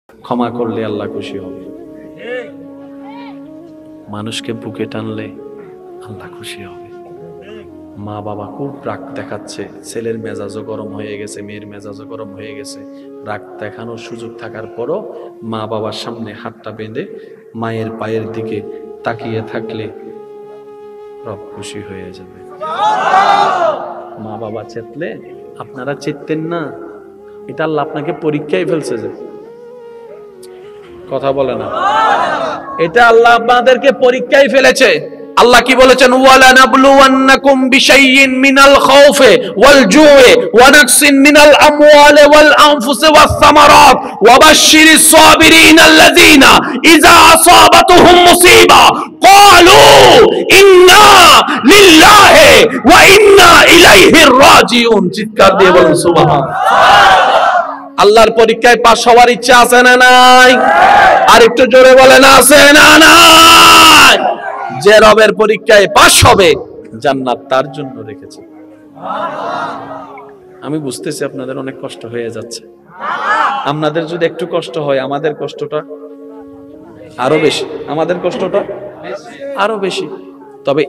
ক্ষমা করলে আল্লাহ খুশি হবে, মানুষকে বুকে টানলে আল্লাহ খুশি হবে। মা বাবা খুব রাগ দেখাচ্ছে, ছেলের মেজাজও গরম হয়ে গেছে, মেয়ের মেজাজও গরম হয়ে গেছে, রাগ দেখানোর সুযোগ থাকার পরও মা বাবার সামনে হাতটা বেঁধে মায়ের পায়ের দিকে তাকিয়ে থাকলে রব খুশি হয়ে যাবে। মা বাবা চেতলে আপনারা চেতেন না, এটা আল্লাহ আপনাকে পরীক্ষায় ফেলছে। যে কথা বলে না, এটা আল্লাহ আপনাদেরকে পরীক্ষায় ফেলেছে। আল্লাহ কি বলেছেন? ওয়ালা নাবলুওয়ান্নাকুম বিশাইইন মিনাল খাউফি ওয়াল জু'i ওয়া নাকসিন মিনাল আমওয়ালি ওয়াল আনফুসি ওয়াস সামারাত ওয়া বাশশিরিস সাবিরিন আল্লাযীনা ইযা আসাবাতুহুম মুসিবা ক্বালু ইন্না লিল্লাহি ওয়া ইন্না ইলাইহি রাজিউন। চিৎকার দিয়ে বলুন সুবহানাল্লাহ। আল্লাহর পরীক্ষায় পাস হওয়ার ইচ্ছা আছে না নাই? আর একটু জোরে বলেন আছে না নাই? যে রবের পরীক্ষায় পাস হবে জান্নাত তার জন্য রেখেছে। আমি বুঝতেছি আপনাদের অনেক কষ্ট হয়ে যাচ্ছে। আপনাদের যদি একটু কষ্ট হয়, আমাদের কষ্টটা আরো বেশি, আমাদের কষ্টটা আরো বেশি। তবে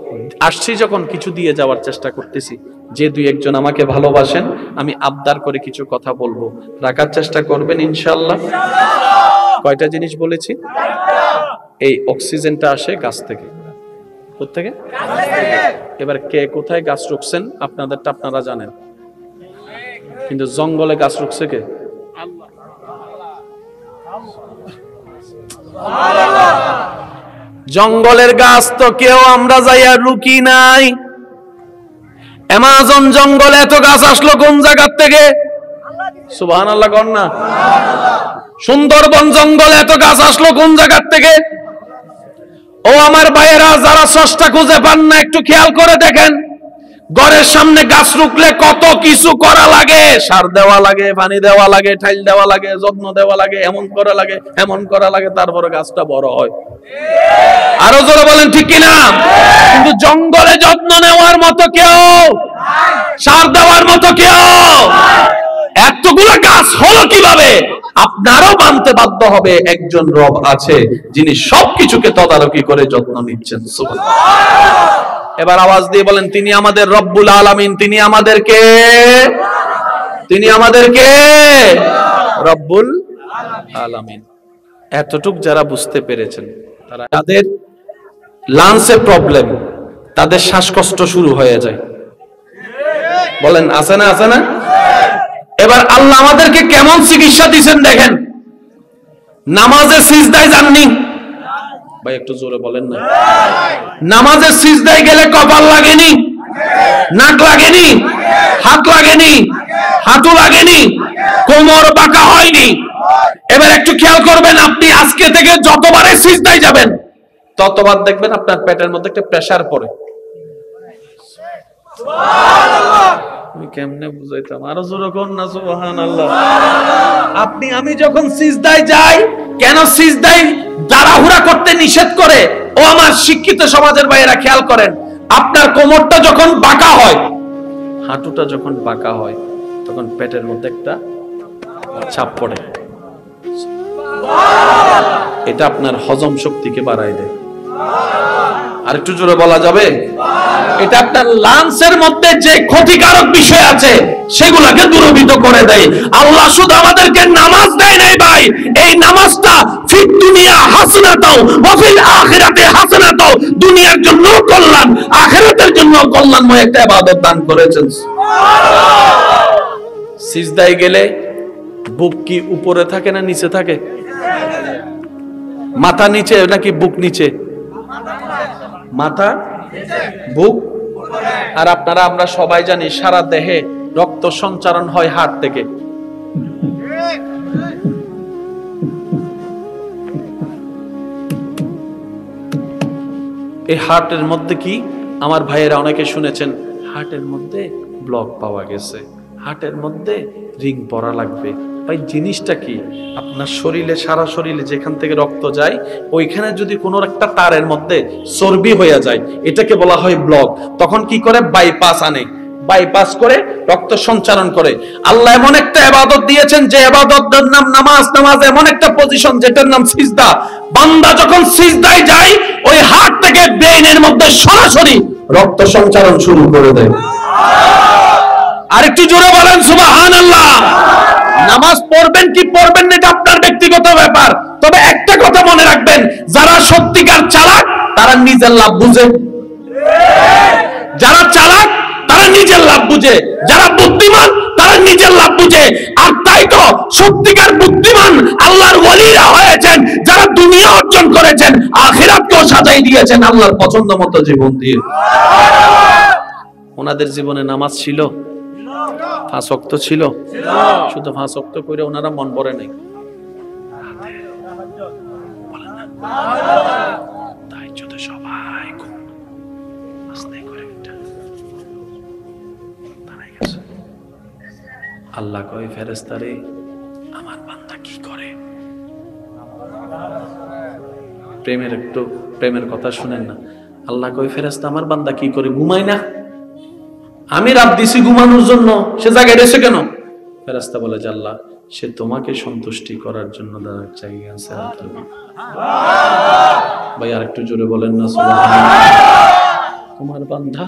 আসছি যখন কিছু দিয়ে যাওয়ার চেষ্টা করতেছি। যে দুই একজন আমাকে ভালোবাসেন, আমি আবদার করে কিছু কথা বলবো, রাখার চেষ্টা করবেন ইনশাআল্লাহ। কয়টা জিনিস বলেছি? এই অক্সিজেনটা আসে গাছ থেকে। কোত্থেকে? এবার কে কোথায় গাছ রুখছেন আপনাদেরটা আপনারা জানেন, কিন্তু জঙ্গলে গাছ রুখছে কে? জঙ্গলের গাছ তো কেউ আমরা যাইয়া রুকি নাই। অ্যামাজন জঙ্গলে এত গাছ আসলো কোন জায়গার থেকে? সুবহানাল্লাহ কর না। সুন্দরবন জঙ্গলে এত গাছ আসলো কোন জায়গার থেকে? ও আমার ভাইয়েরা, যারা স্রষ্টা খুঁজে পান না, একটু খেয়াল করে দেখেন। ঘরের সামনে গাছ রুখলে কত কিছু করা লাগে, সার দেওয়া লাগে, পানি দেওয়া লাগে, ঠাইল দেওয়া লাগে, যত্ন দেওয়া লাগে, এমন করা লাগে, এমন করা লাগে, তারপরে গাছটা বড় হয়। আরো জোরে বলেন ঠিক কিনা? কিন্তু জঙ্গলে যত্ন নেওয়ার মতো কেউ, সার দেওয়ার মতো কেউ, এতগুলো গাছ হলো কিভাবে? আপনারও মানতে বাধ্য হবে একজন রব আছে যিনি সবকিছুকে তদারকি করে যত্ন নিচ্ছেন। সুবহানাল্লাহ। এবার আওয়াজ দিয়ে বলেন, তিনি আমাদের রব্বুল আলামিন। তিনি আমাদেরকে রব্বুল আলামিন। এতটুক যারা বুঝতে পেরেছেন, তারা যাদের লাংসে প্রবলেম, তাদের শ্বাসকষ্ট শুরু হয়ে যায়। বলেন আছে না? আছে না? এবার আল্লাহ আমাদেরকে কেমন চিকিৎসা দিয়েছেন দেখেন। নামাজে সিজদায় যাননি ভাই, একটু জোরে বলেন না। নামাজে সিজদায় গেলে কপাল লাগেনি, নাক লাগেনি, হাত লাগেনি, হাঁটু লাগেনি, কোমর বাঁকা হয়নি। এবার একটু খেয়াল করবেন, আপনি আজকে থেকে যতবারে সিজদায় যাবেন ততবার দেখবেন আপনার পেটের মধ্যে একটা প্রেসার পড়ে। কেমনে বুঝাইতাম? আরো জোরে কোন না সুবহানাল্লাহ। আপনি আমি যখন সিজদায় যাই, কেন সিজদায় তাড়াহুড়া করতে নিষেধ করে? ও আমার শিক্ষিত সমাজের ভাইয়েরা খেয়াল করেন, আপনার কোমরটা যখন বাঁকা হয়, হাঁটুটা যখন বাঁকা হয়, তখন পেটের মধ্যে একটা চাপ পড়ে। এটা আপনার হজম শক্তিকে বাড়ায় দেয়। আর একটু জোরে বলা যাবে? এটা আপনার লাংসের মধ্যে যে ক্ষতিকারক বিষয় আছে সেগুলোকে দূরীভূত করে দেয়। আল্লাহ শুধু আমাদেরকে নামাজ দেয় নাই ভাই, এই নামাজটা ফিদ দুনিয়া হাসানাতাও ওয়া ফিল আখিরাতি হাসানাতাও, দুনিয়ার জন্য কল্যাণ, আখিরাতের জন্য কল্যাণময় একটা ইবাদত দান করেছেন। সুবহানাল্লাহ। সিজদায় গেলে বুক কি উপরে থাকে না নিচে থাকে? মাথা নিচে নাকি বুক নিচে? মাথা, বুক। আর আপনারা আমরা সবাই জানি সারা দেহে রক্ত সঞ্চারণ হয় হার্ট থেকে। এই হার্টের মধ্যে কি, আমার ভাইয়েরা অনেকে শুনেছেন, হার্টের মধ্যে ব্লক পাওয়া গেছে, হার্টের মধ্যে রিং পরা লাগবে। ভাই জিনিসটা কি? আপনার শরীরে, সারা শরীরে যেখান থেকে রক্ত যায়, ওইখানে যদি কোনো একটা তারের মধ্যে চর্বি হয়ে যায়, এটাকে বলা হয় ব্লক। তখন কি করে? বাইপাস আনে। বাইপাস করে রক্ত সঞ্চালন করে। আল্লাহ এমন একটা ইবাদত দিয়েছেন যে ইবাদতের নাম নামাজ। নামাজ এমন একটা পজিশন যেটার নাম সিজদা। বান্দা যখন সিজদায় যায় ওই হাত থেকে ব্রেইনের মধ্যে সরাসরি রক্ত সঞ্চালন শুরু করে দেয়। আর একটু জোরে বলেন সুবহানাল্লাহ। নামাজ পড়বেন কি পড়বেন না এটা আপনার ব্যক্তিগত ব্যাপার, তবে একটা কথা মনে রাখবেন, যারা সত্যিকার চালাক তারা নিজের লাভ বুঝে। যারা চালাক তারা নিজের লাভ বুঝে, যারা বুদ্ধিমান তারা নিজের লাভ বুঝে। আর তাই তো সত্যিকার বুদ্ধিমান আল্লাহর ওলিরা হয়েছেন যারা দুনিয়া অর্জন করেছেন, আখিরাতকেও সাজাই দিয়েছেন আল্লাহর পছন্দ মতো জীবন দিয়ে। ওনাদের জীবনে নামাজ ছিল, 5 ওয়াক্ত ছিল, শুধু 5 ওয়াক্ত করে ওনারা মন ভরে নাই। তাই যদি সবাই আল্লাহ কয় ফেরেশতারে আমার বান্দা কি করে? প্রেমের কথা শুনেন না। আল্লাহ কয় ফেরেশতা আমার বান্দা কি করে? ঘুমায় না? আমি রাত দিছি ঘুমানোর জন্য, সে জায়গায় রয়েছে কেন? ফেরেশতা বলে যে আল্লাহ সে তোমাকে সন্তুষ্টি করার জন্য জায়গায় আছে। ভাই আর একটু জোরে বলেন না সুবহানাল্লাহ। তোমার বান্দা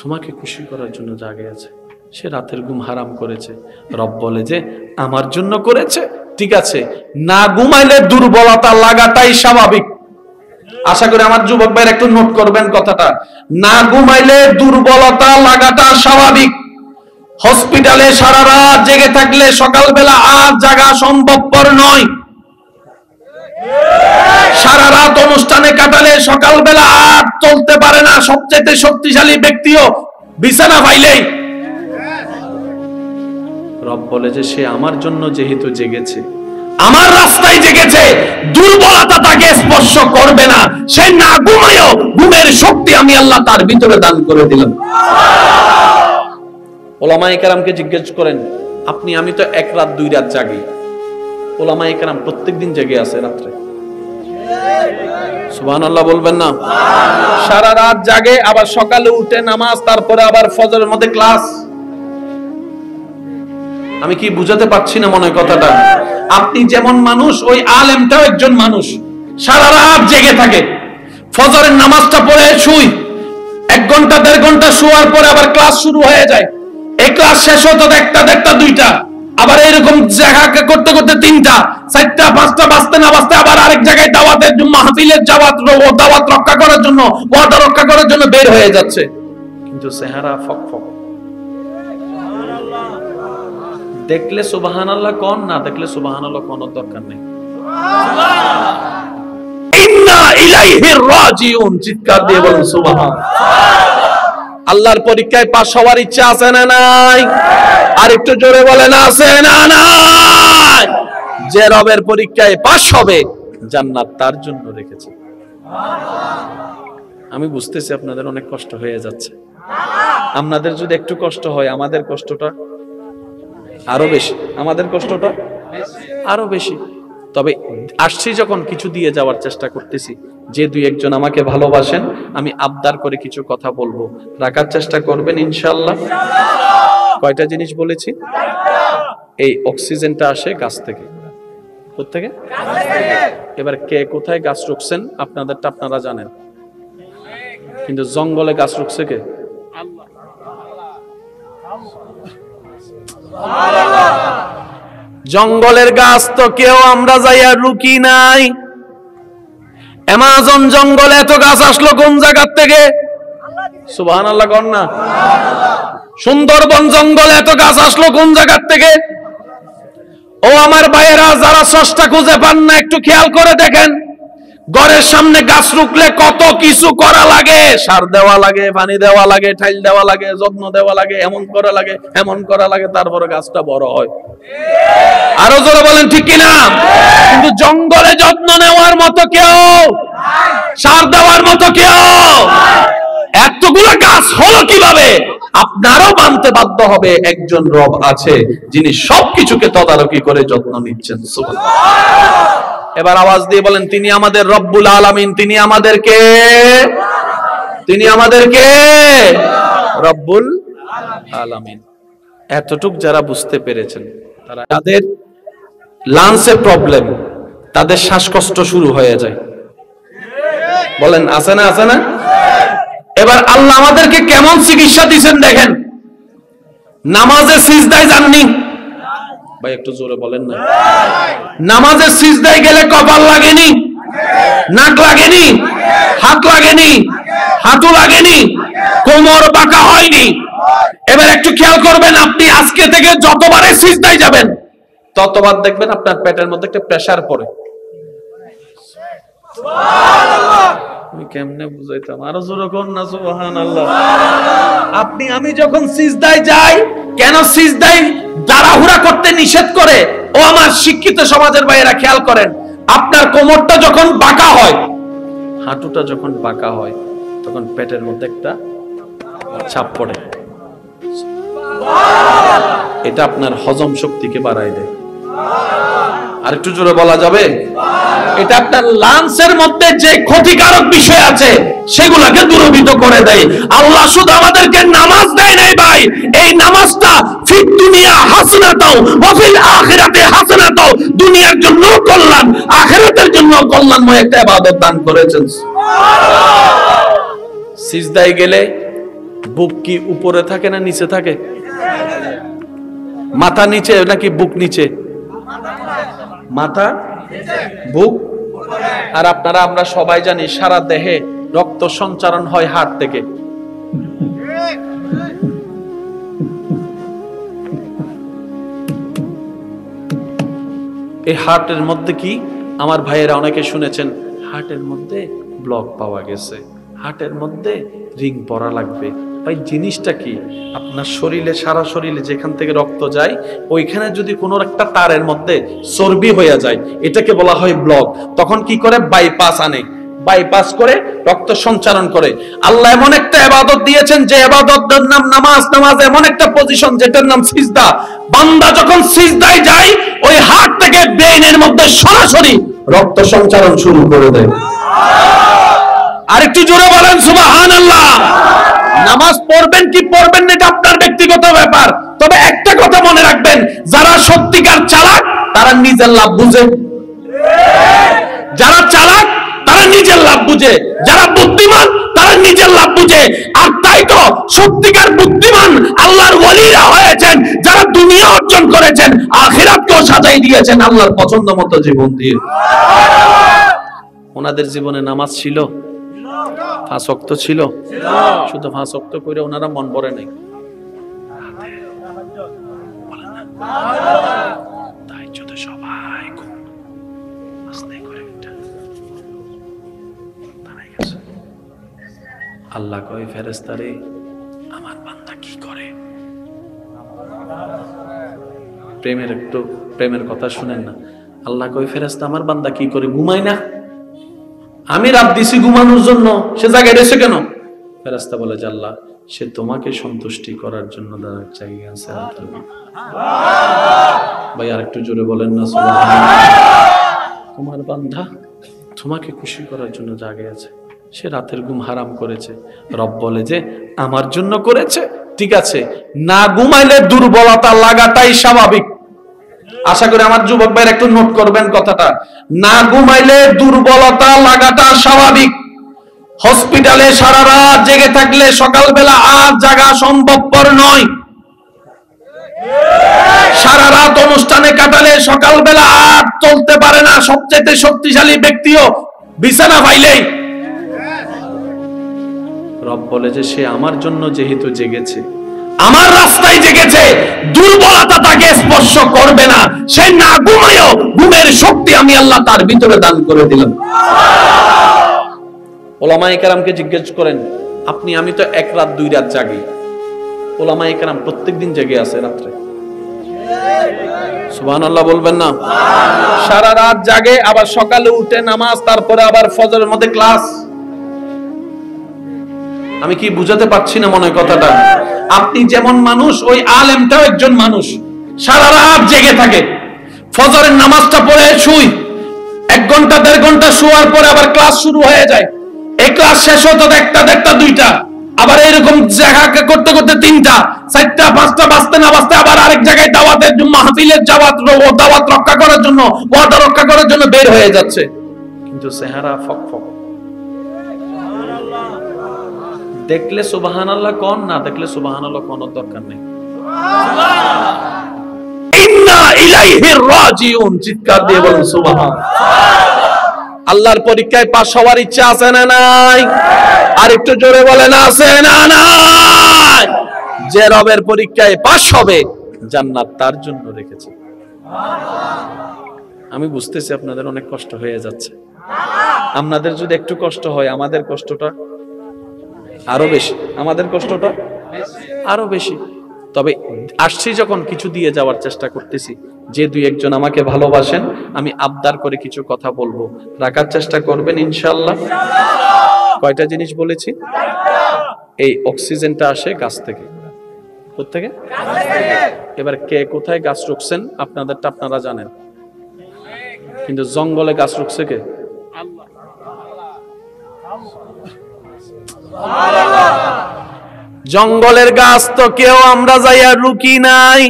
তোমাকে খুশি করার জন্য জায়গায় আছে, সে রাতের ঘুম হারাম করেছে। রব বলে যে আমার জন্য করেছে, ঠিক আছে, না ঘুমাইলে দুর্বলতা লাগাটাই স্বাভাবিক। আশা করি আমার যুবক ভাইরা একটু নোট করবেন কথাটা, না ঘুমাইলে দুর্বলতা লাগাটা স্বাভাবিক। হসপিটালে সারা রাত জেগে থাকলে সকালবেলা আর জাগা সম্ভবপর নয়। সারা রাত অনুষ্ঠানে কাটালে সকালবেলা আর চলতে পারে না। সবচেয়ে শক্তিশালী ব্যক্তিও বিছানা পাইলেই। রব বলে যে সে আমার জন্য যেহেতু জেগেছে, আমার রাস্তায় জেগেছে, দুর্বলতা তাকে স্পর্শ করবে না। সে না ঘুমায়ও ঘুমের শক্তি আমি আল্লাহ তার ভিতরে দান করে দিলাম। ওলামায়ে কেরামকে জিজ্ঞেস করেন, আপনি আমি তো 1 রাত 2 রাত জাগি, ওলামায়ে কেরাম প্রত্যেকদিন জেগে আছে রাত্রে। সুবহানাল্লাহ বলবেন না? সারা রাত জাগে, আবার সকালে উঠে নামাজ, তারপরে আবার ফজরের মধ্যে ক্লাস। আমি কি বুঝাতে পারছি না মনে হয় কথাটা? আপনি যেমন মানুষ, ওই আলেমটাও একজন মানুষ, সারা রাত জেগে থাকে। ফজরের নামাজটা পড়ে শুই, 1 ঘন্টা 1.5 ঘন্টা শোয়ার পরে আবার ক্লাস শুরু হয়ে যায়। এই ক্লাস শেষ হতো 1টা 1.5টা 2টা, আবার এরকম জায়গা করতে করতে 3টা 4টা 5টা বাজতে না বাজতে আবার আরেক জায়গায় দাওয়াতের মাহফিলের দাওয়াত রক্ষা করার জন্য, ওয়াদা রক্ষা করার জন্য বের হয়ে যাচ্ছে। কিন্তু চেহারা ফকফক। দেখলে সুবহানাল্লাহ কোন, না দেখলে সুবহানাল্লাহ কোন দরকার নেই। ইন্না ইলাইহি রাজিউন, চিৎকার দিয়ে বলুন সুবহানাল্লাহ। আল্লাহর পরীক্ষায় পাস হওয়ার ইচ্ছা আছে না নাই? আর একটু জোরে বলেন আছে না নাই? যে রবের পরীক্ষায় পাস হবে জান্নাত তার জন্য রেখেছে। আমি বুঝতেছি আপনাদের অনেক কষ্ট হয়ে যাচ্ছে। আপনাদের যদি একটু কষ্ট হয়, আমাদের কষ্টটা আরো বেশি, আমাদের কষ্টটা আরো বেশি। তবে আসছি যখন কিছু দিয়ে যাওয়ার চেষ্টা করতেছি। যে 2-1 জন আমাকে ভালোবাসেন, আমি আবদার করে কিছু কথা বলবো, রাখার চেষ্টা করবেন ইনশাআল্লাহ। কয়টা জিনিস বলেছি? এই অক্সিজেনটা আসে গাছ থেকে। কোত্থেকে? এবার কে কোথায় গাছ রুখছেন আপনাদেরটা আপনারা জানেন, কিন্তু জঙ্গলে গাছ রুখছে কে? জঙ্গলের গাছ তো কেউ আমরা যাইয়া রুকি নাই। অ্যামাজন জঙ্গলে এত গাছ আসলো কোন জায়গার থেকে? সুবহানাল্লাহ কোন না? সুন্দরবন জঙ্গলে এত গাছ আসলো কোন জায়গার থেকে? ও আমার ভাইয়েরা, যারা স্রষ্টা খুঁজে পান না, একটু খেয়াল করে দেখেন, ঘরের সামনে গাছ রুখলে কত কিছু করা লাগে। সার দেওয়া লাগে, পানি দেওয়া লাগে, ঠাইল দেওয়া লাগে, যত্ন দেওয়া লাগে, এমন করা লাগে, এমন করা লাগে, তারপরে গাছটা বড় হয়। আরো জোরে বলেন ঠিক কিনা? কিন্তু জঙ্গলে যত্ন নেওয়ার মতো কেউ, সার দেওয়ার মতো কেউ, এতগুলো গাছ হলো কিভাবে? আপনারও মানতে বাধ্য হবে একজন রব আছে যিনি সবকিছুকে তদারকি করে যত্ন নিচ্ছেন। সুবহানাল্লাহ। এবার আওয়াজ দিয়ে বলেন, তিনি আমাদের রব্বুল আলামিন। তিনি আমাদেরকে রব্বুল আলামিন। এতটুক যারা বুঝতে পেরেছেন, তারা যাদের লাংসে প্রবলেম, তাদের শ্বাসকষ্ট শুরু হয়ে যায়, বলেন আছে না আছে না? এবার আল্লাহ আমাদেরকে কেমন চিকিৎসা দিচ্ছেন দেখেন। নামাজে সিজদায় যাননি ভাই, একটু জোরে বলেন না। নামাজে সিজদায় গেলে কপাল লাগেনি, নাক লাগেনি, হাত লাগেনি, হাঁটু লাগেনি, কোমর বাঁকা হয়নি। এবার একটু খেয়াল করবেন, আপনি আজকে থেকে যতবারে সিজদায় যাবেন ততবার দেখবেন আপনার পেটের মধ্যে একটা প্রেসার পড়ে। আমি কেমনে বুঝাইতাম, আরো জোরে কোন না সুবহানাল্লাহ। আপনি আমি যখন সিজদায় যাই, কেন সিজদায় তাড়াহুড়া করতে নিষেধ করে? ও আমার শিক্ষিত সমাজের ভাইয়েরা খেয়াল করেন, আপনার কোমরটা যখন বাঁকা হয়, হাঁটুটা যখন বাঁকা হয়, তখন পেটের মধ্যে একটা চাপ পড়ে। এটা আপনার হজম শক্তিকে বাড়ায় দেয়। আর একটু জোরে বলা যাবে? এটা আপনার লাংসের মধ্যে যে ক্ষতিকারক বিষয় আছে সেগুলোকে দূরীভূত করে দেয়। আল্লাহ শুধু আমাদেরকে নামাজ দেয় নাই ভাই, এই নামাজটা ফিদ দুনিয়া হাসানাতাও ওয়া ফিল আখিরাতি হাসানাতাও, দুনিয়ার জন্য কল্যাণ, আখিরাতের জন্য কল্যাণময় একটা ইবাদত দান করেছেন। সিজদায় গেলে বুক কি উপরে থাকে না নিচে থাকে? মাথা নিচে নাকি বুক নিচে? মাথা, বুক। আর আপনারা আমরা সবাই জানি সারা দেহে রক্ত সঞ্চারণ হয় হার্ট থেকে। এই হার্টের মধ্যে কি, আমার ভাইয়েরা অনেকে শুনেছেন হার্টের মধ্যে ব্লক পাওয়া গেছে, হার্টের মধ্যে রিং পরা লাগবে। ভাই জিনিসটা কি, আপনার শরীরে, সারা শরীরে যেখান থেকে রক্ত যায়, ওইখানে যদি কোনো একটা তারের মধ্যে চর্বি হয়ে যায়, এটাকে বলা হয় ব্লক। তখন কি করে? বাইপাস আনে, বাইপাস করে রক্ত সঞ্চারণ করে। আল্লাহ এমন একটা ইবাদত দিয়েছেন যে ইবাদতের নাম নামাজ। নামাজ এমন একটা পজিশন যেটার নাম সিজদা। বান্দা যখন সিজদায় যায়, ওই হার্ট থেকে ব্রেইনের মধ্যে সরাসরি রক্ত সঞ্চারণ শুরু করে দেয়। আর একটু জোরে বলেন সুবহানাল্লাহ। নামাজ পড়বেন কি পড়বেন না এটা আপনার ব্যক্তিগত ব্যাপার, তবে একটা কথা মনে রাখবেন, যারা সত্যিকার চালাক তারা নিজের লাভ বুঝে। যারা চালাক তারা নিজের লাভ বুঝে, যারা বুদ্ধিমান তারা নিজের লাভ বুঝে। আর তাই তো সত্যিকার বুদ্ধিমান আল্লাহর ওয়ালিরা হয়েছেন যারা দুনিয়া অর্জন করেছেন, আখিরাতকেও সাজাই দিয়েছেন আল্লাহর পছন্দ মতো জীবন দিয়ে। ওনাদের জীবনে নামাজ ছিল, 5 ওয়াক্ত ছিল, শুধু 5 ওয়াক্ত করে ওনারা মন ভরে নাই। তাহাজ্জুদ সবাই আল্লাহ কয় ফেরেশতারে, আমার বান্দা কি করে? প্রেমের কথা শুনেন না। আল্লাহ কয় ফেরেশতা, আমার বান্দা কি করে? ঘুমায় না? আমি রাত দিছি ঘুমানোর জন্য, সে জায়গায় রয়েছে কেন? ফেরেশতা বলে যে আল্লাহ, সে তোমাকে সন্তুষ্টি করার জন্য জায়গায় আছে। ভাই আর একটু জোরে বলেন না সুবহানাল্লাহ। তোমার বান্দা তোমাকে খুশি করার জন্য জায়গায় আছে, সে রাতের ঘুম হারাম করেছে। রব বলে যে আমার জন্য করেছে, ঠিক আছে, না ঘুমাইলে দুর্বলতা লাগাটাই স্বাভাবিক। আশা করি আমার যুবক ভাইরা একটু নোট করবেন কথাটা, না ঘুমাইলে দুর্বলতা লাগাটা স্বাভাবিক। হসপিটালে সারা রাত জেগে থাকলে সকালবেলা আর জাগা সম্ভবপর নয়। সারা রাত অনুষ্ঠানে কাটালে সকালবেলা আর চলতে পারে না। সবচেয়ে শক্তিশালী ব্যক্তিও বিছানা পাইলেই। রব বলে যে সে আমার জন্য যেহেতু জেগেছে, আমার রাস্তায় জেগেছে, দুর্বলতা তাকে স্পর্শ করবে না। সে না ঘুমায়ও ঘুমের শক্তি আমি আল্লাহ তার ভিতরে দান করে দিলাম। ওলামায়ে কেরামকে জিজ্ঞেস করেন, আপনি আমি তো 1 রাত 2 রাত জাগি, ওলামায়ে কেরাম প্রত্যেকদিন জেগে আছে রাত্রে। সুবহানাল্লাহ বলবেন না? সারা রাত জাগে, আবার সকালে উঠে নামাজ, তারপরে আবার ফজরের মধ্যে ক্লাস। আমি কি বুঝাতে পারছি না মনে হয় কথাটা? আপনি যেমন মানুষ, ওই আলেমটাও একজন মানুষ, সারা রাত জেগে থাকে, ফজরের নামাজটা পড়ে শুই, 1 ঘন্টা 1.5 ঘন্টা শোয়ার পরে আবার ক্লাস শুরু হয়ে যায়। এই ক্লাস শেষ হতো 1টা 1:30, আবার এরকম জায়গা করতে করতে 3টা 4টা 5টা বাঁচতে না বাঁচতে আবার আরেক জায়গায় দাওয়াতের মাহফিলের দাওয়াত রক্ষা করার জন্য, ওয়াদা রক্ষা করার জন্য বের হয়ে যাচ্ছে, কিন্তু চেহারা ফকফক। দেখলে সুবহানাল্লাহ কোন, না দেখলে সুবহানাল্লাহ কোন দরকার নেই। ইন্না ইলাইহি রাজিউন, চিৎকার দিয়ে বলুন সুবহানাল্লাহ। আল্লাহর পরীক্ষায় পাস হওয়ার ইচ্ছা আছে না নাই? আর একটু জোরে বলেন আছে না নাই? যে রবের পরীক্ষায় পাস হবে জান্নাত তার জন্য রেখেছে। আমি বুঝতেছি আপনাদের অনেক কষ্ট হয়ে যাচ্ছে। আপনাদের যদি একটু কষ্ট হয়, আমাদের কষ্টটা আরো বেশি, আমাদের কষ্টটা আরো বেশি। তবে আসছি যখন কিছু দিয়ে যাওয়ার চেষ্টা করতেছি। যে 2-1 জন আমাকে ভালোবাসেন, আমি আবদার করে কিছু কথা বলবো, রাখার চেষ্টা করবেন ইনশাআল্লাহ। কয়টা জিনিস বলেছি? এই অক্সিজেনটা আসে গাছ থেকে। কোত্থেকে? এবার কে কোথায় গাছ রুখছেন আপনাদেরটা আপনারা জানেন, কিন্তু জঙ্গলে গাছ রুখছে কে? জঙ্গলের গাছ তো কেউ আমরা যাইয়া রুকি নাই।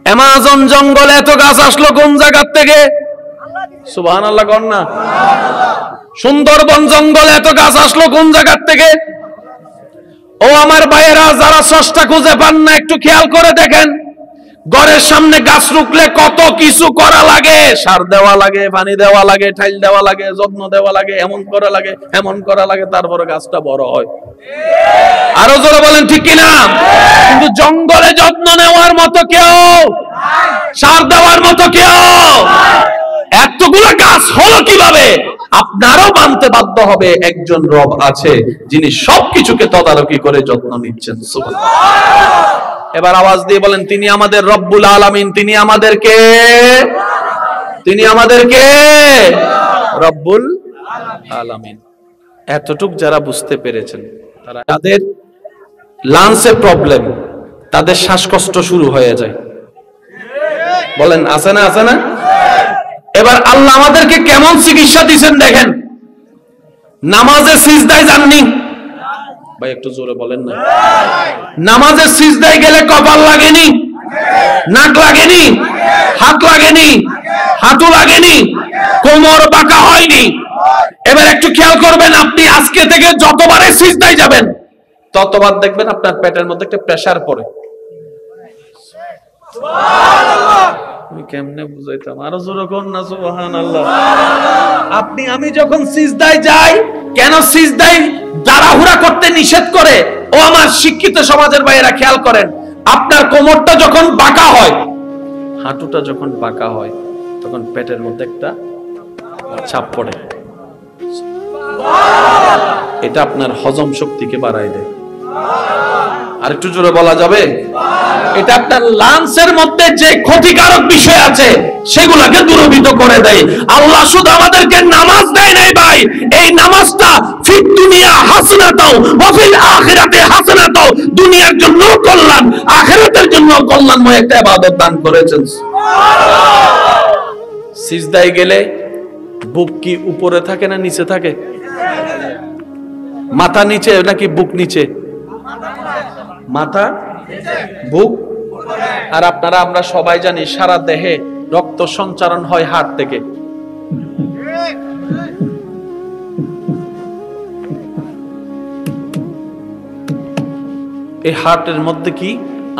অ্যামাজন জঙ্গলে এত গাছ আসলো কোন জায়গার থেকে? সুবহানাল্লাহ কোন না? সুন্দরবন জঙ্গলে এত গাছ আসলো কোন জায়গার থেকে? ও আমার ভাইয়েরা, যারা স্রষ্টা খুঁজে পান না, একটু খেয়াল করে দেখেন, ঘরের সামনে গাছ রুখলে কত কিছু করা লাগে। সার দেওয়া লাগে, পানি দেওয়া লাগে, ঠাইল দেওয়া লাগে, যত্ন দেওয়া লাগে, এমন করা লাগে, এমন করা লাগে, তারপরে গাছটা বড় হয়। আরো জোরে বলেন ঠিক কিনা? কিন্তু জঙ্গলে যত্ন নেওয়ার মতো কেউ, সার দেওয়ার মতো কেউ, এতগুলো গাছ হলো কিভাবে? আপনারও মানতে বাধ্য হবে একজন রব আছে যিনি সবকিছুকে তদারকি করে যত্ন নিচ্ছেন। সুবহানাল্লাহ। এবার আওয়াজ দিয়ে বলেন, তিনি আমাদের রব্বুল আলামিন। তিনি আমাদেরকে রব্বুল আলামিন। এতটুক যারা বুঝতে পেরেছেন, তারা যাদের লাংসে প্রবলেম, তাদের শ্বাসকষ্ট শুরু হয়ে যায়। বলেন আছে না? আছে না? এবার আল্লাহ আমাদেরকে কেমন চিকিৎসা দিয়েছেন দেখেন। নামাজে সিজদায় যাননি ভাই, একটু জোরে বলেন না। নামাজে সিজদায় গেলে কপাল লাগেনি, নাক লাগেনি, হাত লাগেনি, হাঁটু লাগেনি, কোমর বাঁকা হয়নি। এবার একটু খেয়াল করবেন, আপনি আজকে থেকে যতবারে সিজদায় যাবেন ততবার দেখবেন আপনার পেটের মধ্যে একটা প্রেসার পড়ে। কেমনে বুঝাইতাম? আরো জোরে কোন না সুবহানাল্লাহ। আপনি আমি যখন সিজদায় যাই, কেন সিজদায় তাড়াহুড়া করতে নিষেধ করে? ও আমার শিক্ষিত সমাজের ভাইয়েরা খেয়াল করেন, আপনার কোমরটা যখন বাঁকা হয়, হাঁটুটা যখন বাঁকা হয়, তখন পেটের মধ্যে একটা চাপ পড়ে। এটা আপনার হজম শক্তিকে বাড়ায় দেয়। আর একটু জোরে বলা যাবে? এটা আপনার লাংসের মধ্যে যে ক্ষতিকারক বিষয় আছে সেগুলোকে দূরীভূত করে দেয়। আল্লাহ শুধু আমাদেরকে নামাজ দেয় নাই ভাই, এই নামাজটা ফিদ দুনিয়া হাসানাতাও ওয়া ফিল আখিরাতি হাসানাতাও, দুনিয়ার জন্য কল্যাণ, আখিরাতের জন্য কল্যাণময় একটা ইবাদত দান করেছেন। সিজদায় গেলে বুক কি উপরে থাকে না নিচে থাকে? মাথা নিচে নাকি বুক নিচে? মাথা, বুক। আর আপনারা আমরা সবাই জানি সারা দেহে রক্ত সঞ্চারণ হয় হার্ট থেকে। এই হার্টের মধ্যে কি,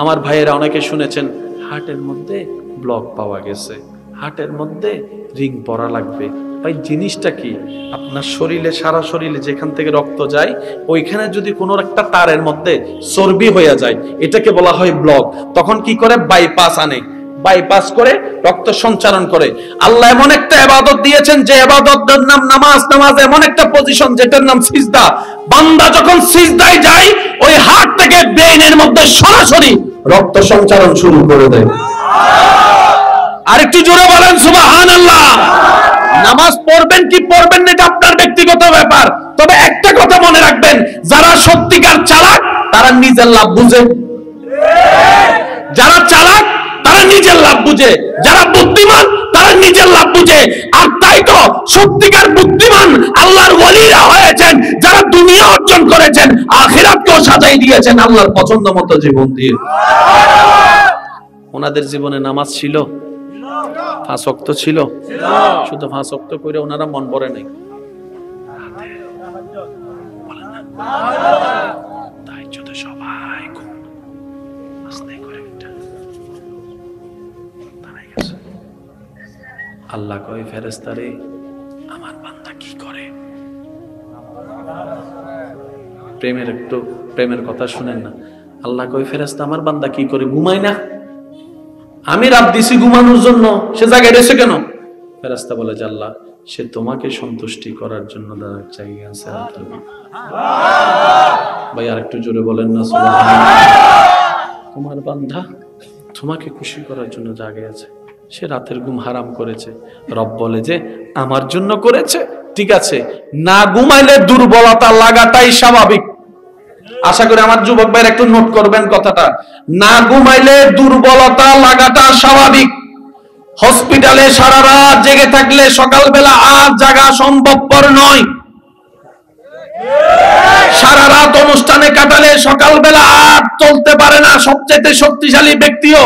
আমার ভাইয়েরা অনেকে শুনেছেন, হার্টের মধ্যে ব্লক পাওয়া গেছে, হার্টের মধ্যে রিং পরা লাগবে। ভাই জিনিসটা কি? আপনার শরীরে, সারা শরীরে যেখান থেকে রক্ত যায়, ওইখানে যদি কোনো একটা তারের মধ্যে চর্বি হয়ে যায়, এটাকে বলা হয় ব্লক। তখন কি করে? বাইপাস আনে, বাইপাস করে রক্ত সঞ্চারণ করে। আল্লাহ এমন একটা ইবাদত দিয়েছেন যে ইবাদতের নাম নামাজ। নামাজ এমন একটা পজিশন যেটার নাম সিজদা। বান্দা যখন সিজদায় যায়, ওই হার্ট থেকে ব্রেইনের মধ্যে সরাসরি রক্ত সঞ্চারণ শুরু করে দেয়। আর একটু জোরে বলেন সুবহানাল্লাহ। নামাজ পড়বেন কি পড়বেন না এটা আপনার ব্যক্তিগত ব্যাপার, তবে একটা কথা মনে রাখবেন, যারা সত্যিকার চালাক তারা নিজের লাভ বুঝে। যারা চালাক তারা নিজের লাভ বুঝে, যারা বুদ্ধিমান তারা নিজের লাভ বুঝে। আর তাই তো সত্যিকার বুদ্ধিমান আল্লাহর ওলিরা হয়েছেন যারা দুনিয়া অর্জন করেছেন, সাজাই দিয়েছেন আল্লাহর পছন্দ মতো জীবন দিয়ে। ওনাদের জীবনে নামাজ ছিল, 5 ওয়াক্ত ছিল, শুধু 5 ওয়াক্ত করে ওনারা মন ভরে নাই। সবাই আল্লাহ কয় ফেরেশতারে আমার বান্দা কি করে? প্রেমের কথা শুনেন না। আল্লাহ কয় ফেরেশতা আমার বান্দা কি করে? ঘুমায় না? আমি রাত দিছি ঘুমানোর জন্য, সে জায়গায় রয়েছে কেন? ফেরেশতা বলে যে আল্লাহ সে তোমাকে সন্তুষ্টি করার জন্য জায়গায় আছে। ভাই আর একটু জোরে বলেন না সুবহানাল্লাহ। তোমার বান্দা তোমাকে খুশি করার জন্য জায়গায় আছে, সে রাতের ঘুম হারাম করেছে। রব বলে যে আমার জন্য করেছে, ঠিক আছে, না ঘুমাইলে দুর্বলতা লাগাটাই স্বাভাবিক। আশা করি আমার যুবক ভাইরা একটু নোট করবেন কথাটা, না ঘুমাইলে দুর্বলতা লাগাটা স্বাভাবিক। হসপিটালে সারা রাত জেগে থাকলে সকালবেলা আর জাগা সম্ভবপর নয়। সারা রাত অনুষ্ঠানে কাটালে সকালবেলা আর চলতে পারে না। সবচেয়ে শক্তিশালী ব্যক্তিও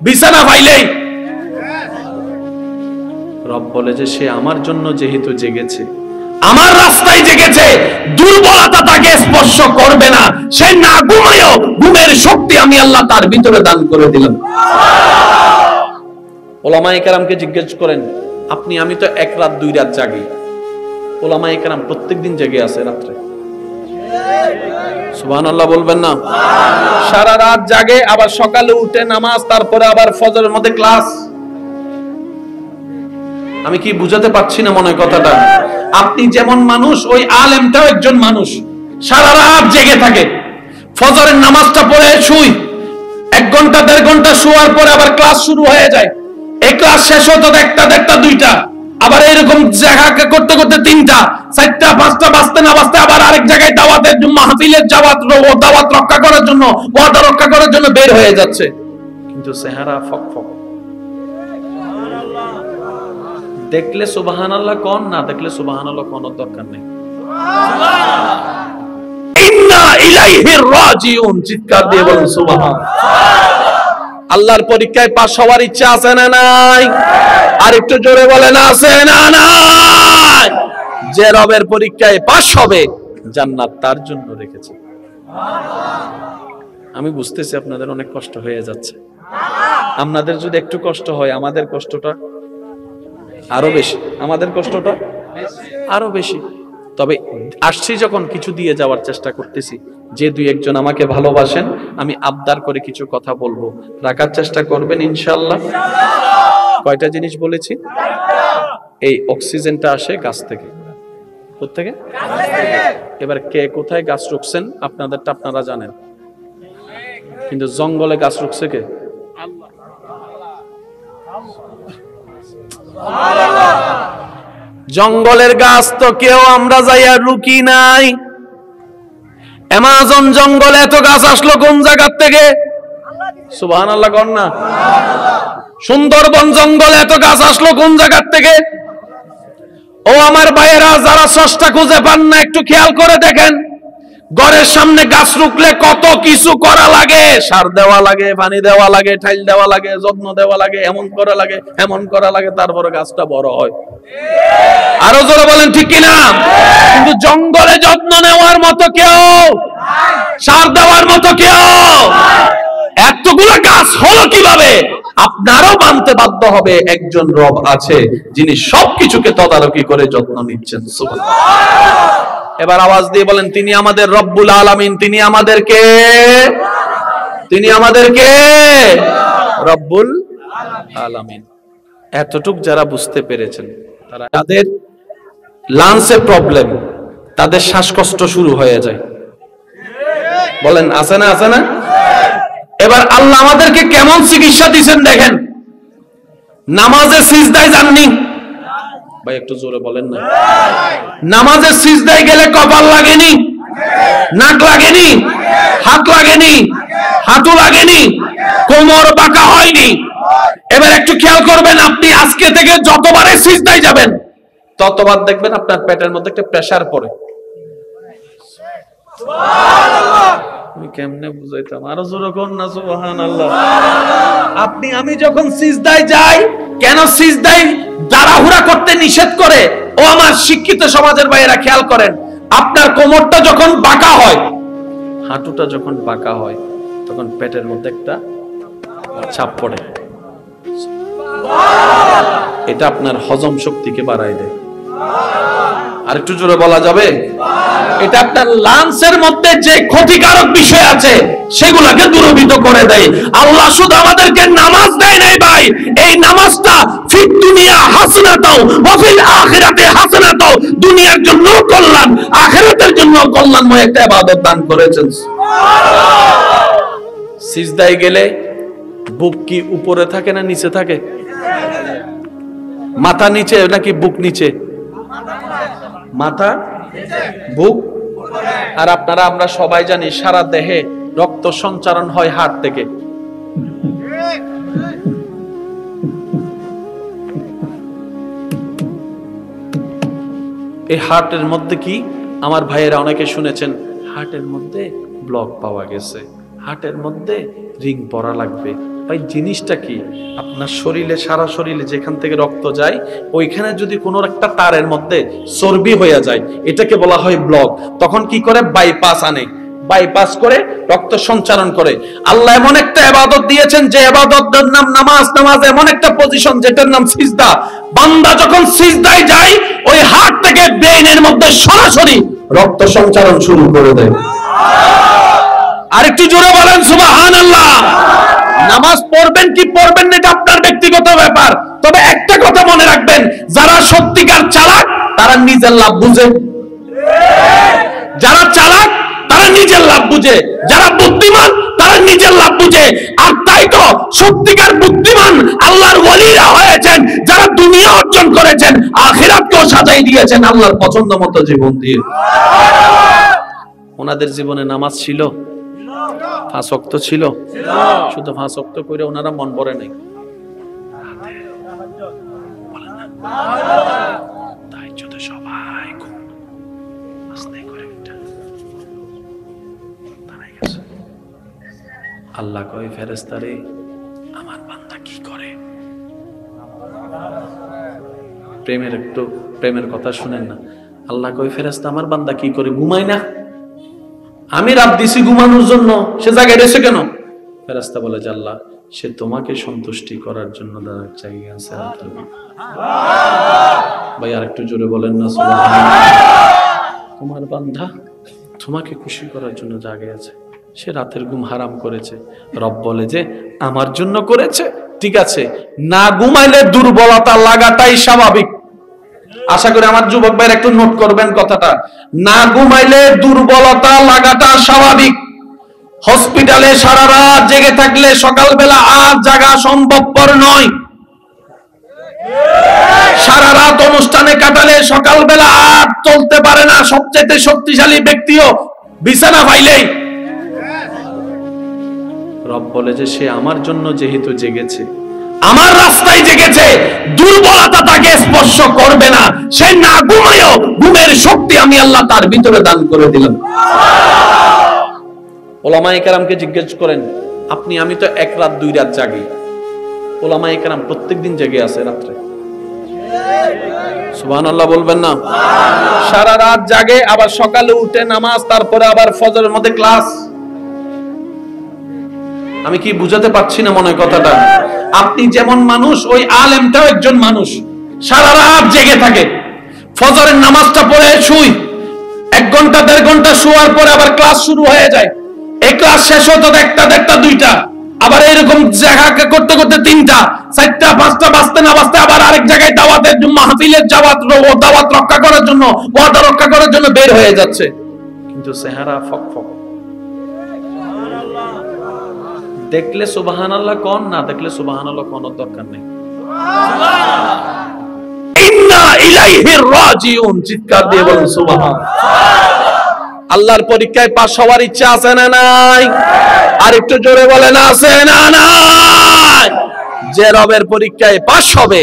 বিছানা পাইলেই। রব বলে যে সে আমার জন্য যেহেতু জেগেছে, আমার রাস্তায় জেগেছে, দুর্বলতা তাকে স্পর্শ করবে না। সে না ঘুমায়ও ঘুমের শক্তি আমি আল্লাহ তার ভিতরে দান করে দিলাম। ওলামায়ে কেরামকে জিজ্ঞেস করেন, আপনি আমি তো 1 রাত 2 রাত জাগি, ওলামায়ে কেরাম প্রত্যেকদিন জেগে আছে রাত্রে। সুবহানাল্লাহ বলবেন না? সারা রাত জাগে, আবার সকালে উঠে নামাজ, তারপরে আবার ফজরের মধ্যে ক্লাস। আমি কি বুঝাতে পারছি না মনে হয় কথাটা? আপনি যেমন মানুষ, ওই আলেমটাও একজন মানুষ, সারা রাত জেগে থাকে, ফজরের নামাজটা পড়ে শুই, 1 ঘন্টা 1.5 ঘন্টা শোয়ার পরে আবার ক্লাস শুরু হয়ে যায়। এই ক্লাস শেষ হতো 1টা 1.5টা 2টা, আবার এরকম জায়গা করতে করতে 3টা 4টা 5টা বাজতে না বাজতে আবার আরেক জায়গায় দাওয়াতের মাহফিলের দাওয়াত রক্ষা করার জন্য, ওয়াদা রক্ষা করার জন্য বের হয়ে যাচ্ছে, কিন্তু চেহারা ফকফক। দেখলে সুবহানাল্লাহ কোন, না দেখলে সুবহানাল্লাহ কোন দরকার নেই। ইন্না ইলাইহি রাজিউন, চিৎকার দিয়ে বলুন সুবহানাল্লাহ। আল্লাহর পরীক্ষায় পাস হওয়ার ইচ্ছা আছে না নাই? আর একটু জোরে বলেন আছে না নাই? যে রবের পরীক্ষায় পাস হবে, জান্নাত তার জন্য রেখেছে। আমি বুঝতেছি আপনাদের অনেক কষ্ট হয়ে যাচ্ছে। আপনাদের যদি একটু কষ্ট হয়, আমাদের কষ্টটা আরো বেশি, আমাদের কষ্টটা আরো বেশি। তবে আসছি যখন, কিছু দিয়ে যাওয়ার চেষ্টা করতেছি। যে 2-1 জন আমাকে ভালোবাসেন, আমি আবদার করে কিছু কথা বলবো, রাখার চেষ্টা করবেন ইনশাআল্লাহ। কয়টা জিনিস বলেছি? এই অক্সিজেনটা আসে গাছ থেকে। কোত্থেকে? এবার কে কোথায় গাছ রুখছেন আপনাদেরটা আপনারা জানেন, কিন্তু জঙ্গলে গাছ রুখছে কে? জঙ্গলের গাছ তো কেউ আমরা যাইয়া রুকি নাই। অ্যামাজন জঙ্গলে এত গাছ আসলো কোন জায়গার থেকে? সুবহানাল্লাহ কোন না? সুন্দরবন জঙ্গলে এত গাছ আসলো কোন জায়গার থেকে? ও আমার ভাইয়েরা, যারা স্রষ্টা খুঁজে পান না, একটু খেয়াল করে দেখেন, ঘরের সামনে গাছ রুখলে কত কিছু করা লাগে। সার দেওয়া লাগে, পানি দেওয়া লাগে, ঠাইল দেওয়া লাগে, যত্ন দেওয়া লাগে, এমন করা লাগে, এমন করা লাগে, তারপরে গাছটা বড় হয়। আরো জোরে বলেন ঠিক কিনা? কিন্তু জঙ্গলে যত্ন নেওয়ার মতো কেউ, সার দেওয়ার মতো কেউ, এতগুলো গাছ হলো কিভাবে? আপনারও মানতে বাধ্য হবে একজন রব আছে যিনি সবকিছুকে তদারকি করে যত্ন নিচ্ছেন। সুবহানাল্লাহ। এবার আওয়াজ দিয়ে বলেন, তিনি আমাদের রব্বুল আলামিন। তিনি আমাদেরকে রব্বুল আলামিন। এতটুক যারা বুঝতে পেরেছেন, তারা যাদের লাংসে প্রবলেম, তাদের শ্বাসকষ্ট শুরু হয়ে যায়। বলেন আছে না? আছে না? এবার আল্লাহ আমাদেরকে কেমন চিকিৎসা দিয়েছেন দেখেন। নামাজে সিজদায় যাননি ভাই, একটু জোরে বলেন না। নামাজে সিজদায় গেলে কপাল লাগেনি, নাক লাগেনি, হাত লাগেনি, হাঁটু লাগেনি, কোমর বাঁকা হয়নি। এবার একটু খেয়াল করবেন, আপনি আজকে থেকে যতবারে সিজদায় যাবেন, ততবার দেখবেন আপনার পেটের মধ্যে একটা প্রেসার পড়ে। আমি কেমনে বুঝাইতাম? আরো জোরে কোন না সুবহানাল্লাহ। আপনি আমি যখন সিজদায় যাই, কেন সিজদায় তাড়াহুড়া করতে নিষেধ করে? ও আমার শিক্ষিত সমাজের ভাইয়েরা খেয়াল করেন, আপনার কোমরটা যখন বাঁকা হয়, হাঁটুটা যখন বাঁকা হয়, তখন পেটের মধ্যে একটা চাপ পড়ে, এটা আপনার হজম শক্তিকে বাড়ায় দেয়। আর একটু জোরে বলা যাবে? এটা আপনার লাঞ্চের মধ্যে যে ক্ষতিকারক বিষয় আছে সেগুলোকে দূরীভূত করে দেয়। আল্লাহ শুধু আমাদেরকে নামাজ দেয় নাই ভাই, এই নামাজটা ফিদ দুনিয়া হাসানাতাও ওয়া ফিল আখিরাতি হাসানাতাও, দুনিয়ার জন্য কল্যাণ, আখিরাতের জন্য কল্যাণময় একটা ইবাদত দান করেছেন। সিজদায় গেলে বুক কি উপরে থাকে না নিচে থাকে? মাথা নিচে নাকি বুক নিচে? মাথা, বুক। আর আপনারা আমরা সবাই জানি সারা দেহে রক্ত সঞ্চারণ হয় হার্ট থেকে। এই হার্টের মধ্যে কি, আমার ভাইয়েরা অনেকে শুনেছেন হার্টের মধ্যে ব্লক পাওয়া গেছে, হার্টের মধ্যে রিং পরা লাগবে। ভাই জিনিসটা কি? আপনার শরীরে, সারা শরীরে যেখান থেকে রক্ত যায়, ওইখানে যদি কোনো একটা তারের মধ্যে চর্বি হয়ে যায়, এটাকে বলা হয় ব্লক। তখন কি করে? বাইপাস আনে, বাইপাস করে রক্ত সঞ্চারণ করে। আল্লাহ এমন একটা ইবাদত দিয়েছেন যে ইবাদতের নাম নামাজ। নামাজ এমন একটা পজিশন যেটার নাম সিজদা। বান্দা যখন সিজদায় যায়, ওই হার্ট থেকে ব্রেইনের মধ্যে সরাসরি রক্ত সঞ্চারণ শুরু করে দেয়। আর একটু জোরে বলেন সুবহানাল্লাহ। নামাজ পড়বেন কি পড়বেন না এটা আপনার ব্যক্তিগত ব্যাপার, তবে একটা কথা মনে রাখবেন, যারা সত্যিকার চালাক তারা নিজের লাভ বুঝে। যারা চালাক তারা নিজের লাভ বুঝে, যারা বুদ্ধিমান তারা নিজের লাভ বুঝে। আর তাই তো সত্যিকার বুদ্ধিমান আল্লাহর ওয়ালিরা হয়েছেন যারা দুনিয়া অর্জন করেছেন, আখিরাতকেও সাজাই দিয়েছেন আল্লাহর পছন্দ মতো জীবন দিয়ে। ওনাদের জীবনে নামাজ ছিল, 5 ওয়াক্ত ছিল, শুধু 5 ওয়াক্ত করে ওনারা মন ভরে নাই। তাহাজ্জুদ সবাই আল্লাহ কয় ফেরেশতারে, আমার বান্দা কি করে? প্রেমের কথা শুনেন না। আল্লাহ কয় ফেরেশতা, আমার বান্দা কি করে? ঘুমায় না? আমি রাত দিছি ঘুমানোর জন্য, সে জায়গায় রয়েছে কেন? ফেরেশতা বলে যে আল্লাহ, সে তোমাকে সন্তুষ্টি করার জন্য জায়গায় আছে। ভাই আর একটু জোরে বলেন না সুবহানাল্লাহ। তোমার বান্দা তোমাকে খুশি করার জন্য জায়গায় আছে, সে রাতের ঘুম হারাম করেছে। রব বলে যে আমার জন্য করেছে, ঠিক আছে, না ঘুমাইলে দুর্বলতা লাগাটাই স্বাভাবিক। আশা করি আমার যুবক ভাইরা একটু নোট করবেন কথাটা, না ঘুমাইলে দুর্বলতা লাগাটা স্বাভাবিক। হসপিটালে সারা রাত জেগে থাকলে সকালবেলা আর জাগা সম্ভবপর নয়। সারা রাত অনুষ্ঠানে কাটালে সকালবেলা আর চলতে পারে না। সবচেয়ে শক্তিশালী ব্যক্তিও বিছানা পাইলেই। রব বলে যে সে আমার জন্য যেহেতু জেগেছে, আমার রাস্তায় জেগেছে, দুর্বলতা তাকে স্পর্শ করবে না। সে না ঘুমায়ও ঘুমের শক্তি আমি আল্লাহ তার ভিতরে দান করে দিলাম। ওলামায়ে কেরামকে জিজ্ঞেস করেন, আপনি আমি তো 1 রাত 2 রাত জাগি, ওলামায়ে কেরাম প্রত্যেকদিন জেগে আছে রাত্রে। সুবহানাল্লাহ বলবেন না? সারা রাত জাগে, আবার সকালে উঠে নামাজ, তারপরে আবার ফজরের মধ্যে ক্লাস। আমি কি বুঝাতে পারছি না মনে হয় কথাটা? আপনি যেমন মানুষ, ওই আলেমটাও একজন মানুষ, সারা রাত জেগে থাকে, ফজরের নামাজটা পড়ে শুই, 1 ঘন্টা 1.5 ঘন্টা শোয়ার পরে আবার ক্লাস শুরু হয়ে যায়। এই ক্লাস শেষ হতো 1টা 1.5টা 2টা, আবার এরকম জায়গা করতে করতে 3টা 4টা 5টা বাজতে না বাজতে আবার আরেক জায়গায় দাওয়াতের মাহফিলের দাওয়াত রক্ষা করার জন্য, ওয়াদা রক্ষা করার জন্য বের হয়ে যাচ্ছে, কিন্তু চেহারা ফকফক। দেখলে সুবহানাল্লাহ কোন, না দেখলে সুবহানাল্লাহ কোন দরকার নেই। ইন্না ইলাইহি রাজিউন, চিৎকার দিয়ে বলুন সুবহানাল্লাহ। আল্লাহর পরীক্ষায় পাস হওয়ার ইচ্ছা আছে না নাই? আর একটু জোরে বলেন আছে না নাই? যে রবের পরীক্ষায় পাস হবে,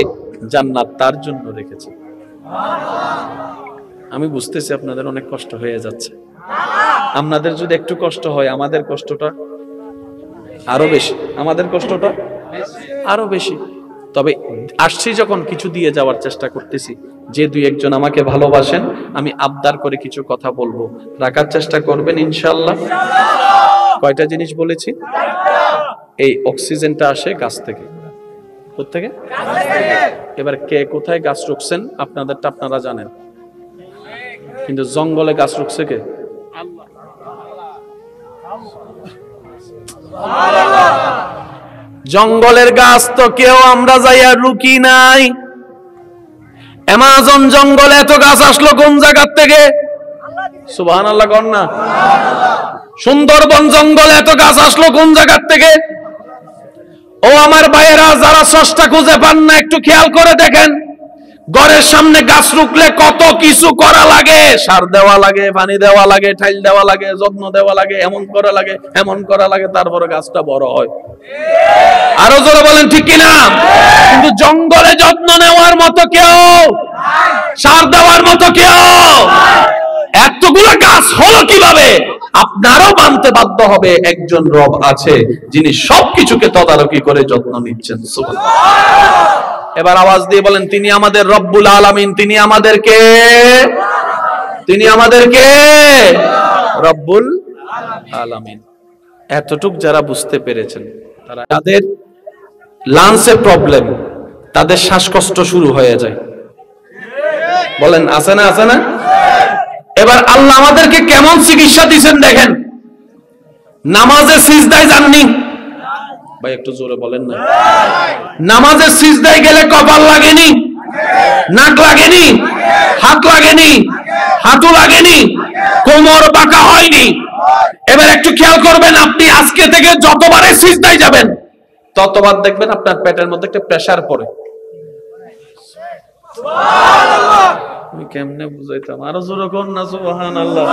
জান্নাত তার জন্য রেখেছে। আমি বুঝতেছি আপনাদের অনেক কষ্ট হয়ে যাচ্ছে। আপনাদের যদি একটু কষ্ট হয়, আমাদের কষ্টটা আরো বেশি, আমাদের কষ্টটা আরো বেশি। তবে আসছি যখন কিছু দিয়ে যাওয়ার চেষ্টা করতেছি। যে দুই একজন আমাকে ভালোবাসেন, আমি আবদার করে কিছু কথা বলবো, রাখার চেষ্টা করবেন ইনশাআল্লাহ। কয়টা জিনিস বলেছি? এই অক্সিজেনটা আসে গাছ থেকে। কোত্থেকে? এবার কে কোথায় গাছ রুখছেন আপনাদেরটা আপনারা জানেন, কিন্তু জঙ্গলে গাছ রুখছে কে? জঙ্গলের গাছ তো কেউ আমরা যাইয়া রুকি নাই। অ্যামাজন জঙ্গলে এত গাছ আসলো কোন জায়গার থেকে? সুবহানাল্লাহ কর না। সুন্দরবন জঙ্গলে এত গাছ আসলো কোন জায়গার থেকে? ও আমার ভাইয়েরা, যারা স্রষ্টা খুঁজে পান না, একটু খেয়াল করে দেখেন, ঘরের সামনে গাছ রুখলে কত কিছু করা লাগে। সার দেওয়া লাগে, পানি দেওয়া লাগে, ঠাইল দেওয়া লাগে, যত্ন দেওয়া লাগে, এমন করা লাগে, এমন করা লাগে, তারপরে গাছটা বড় হয়। আরো জোরে বলেন ঠিক কিনা? কিন্তু জঙ্গলে যত্ন নেওয়ার মতো কেউ, সার দেওয়ার মতো কেউ, এতগুলো গাছ হলো কিভাবে? আপনারও মানতে বাধ্য হবে একজন রব আছে যিনি সবকিছুকে তদারকি করে যত্ন নিচ্ছেন। সুবহানাল্লাহ। এবার আওয়াজ দিয়ে বলেন, তিনি আমাদের রব্বুল আলামিন। তিনি আমাদেরকে রব্বুল আলামিন। এতটুক যারা বুঝতে পেরেছেন, তারা যাদের লাংসে প্রবলেম, তাদের শ্বাসকষ্ট শুরু হয়ে যায়। বলেন আছে না? আছে না? এবার আল্লাহ আমাদেরকে কেমন চিকিৎসা দিয়েছেন দেখেন। নামাজে সিজদায় যাননি ভাই, একটু জোরে বলেন না। নামাজে সিজদায় গেলে কপাল লাগেনি, নাক লাগেনি, হাত লাগেনি, হাঁটু লাগেনি, কোমর বাঁকা হয়নি। এবার একটু খেয়াল করবেন, আপনি আজকে থেকে যতবারে সিজদায় যাবেন, ততবার দেখবেন আপনার পেটের মধ্যে একটা প্রেসার পড়ে। কেমনে বুঝাইতাম? আরো জোরে কোন না সুবহানাল্লাহ।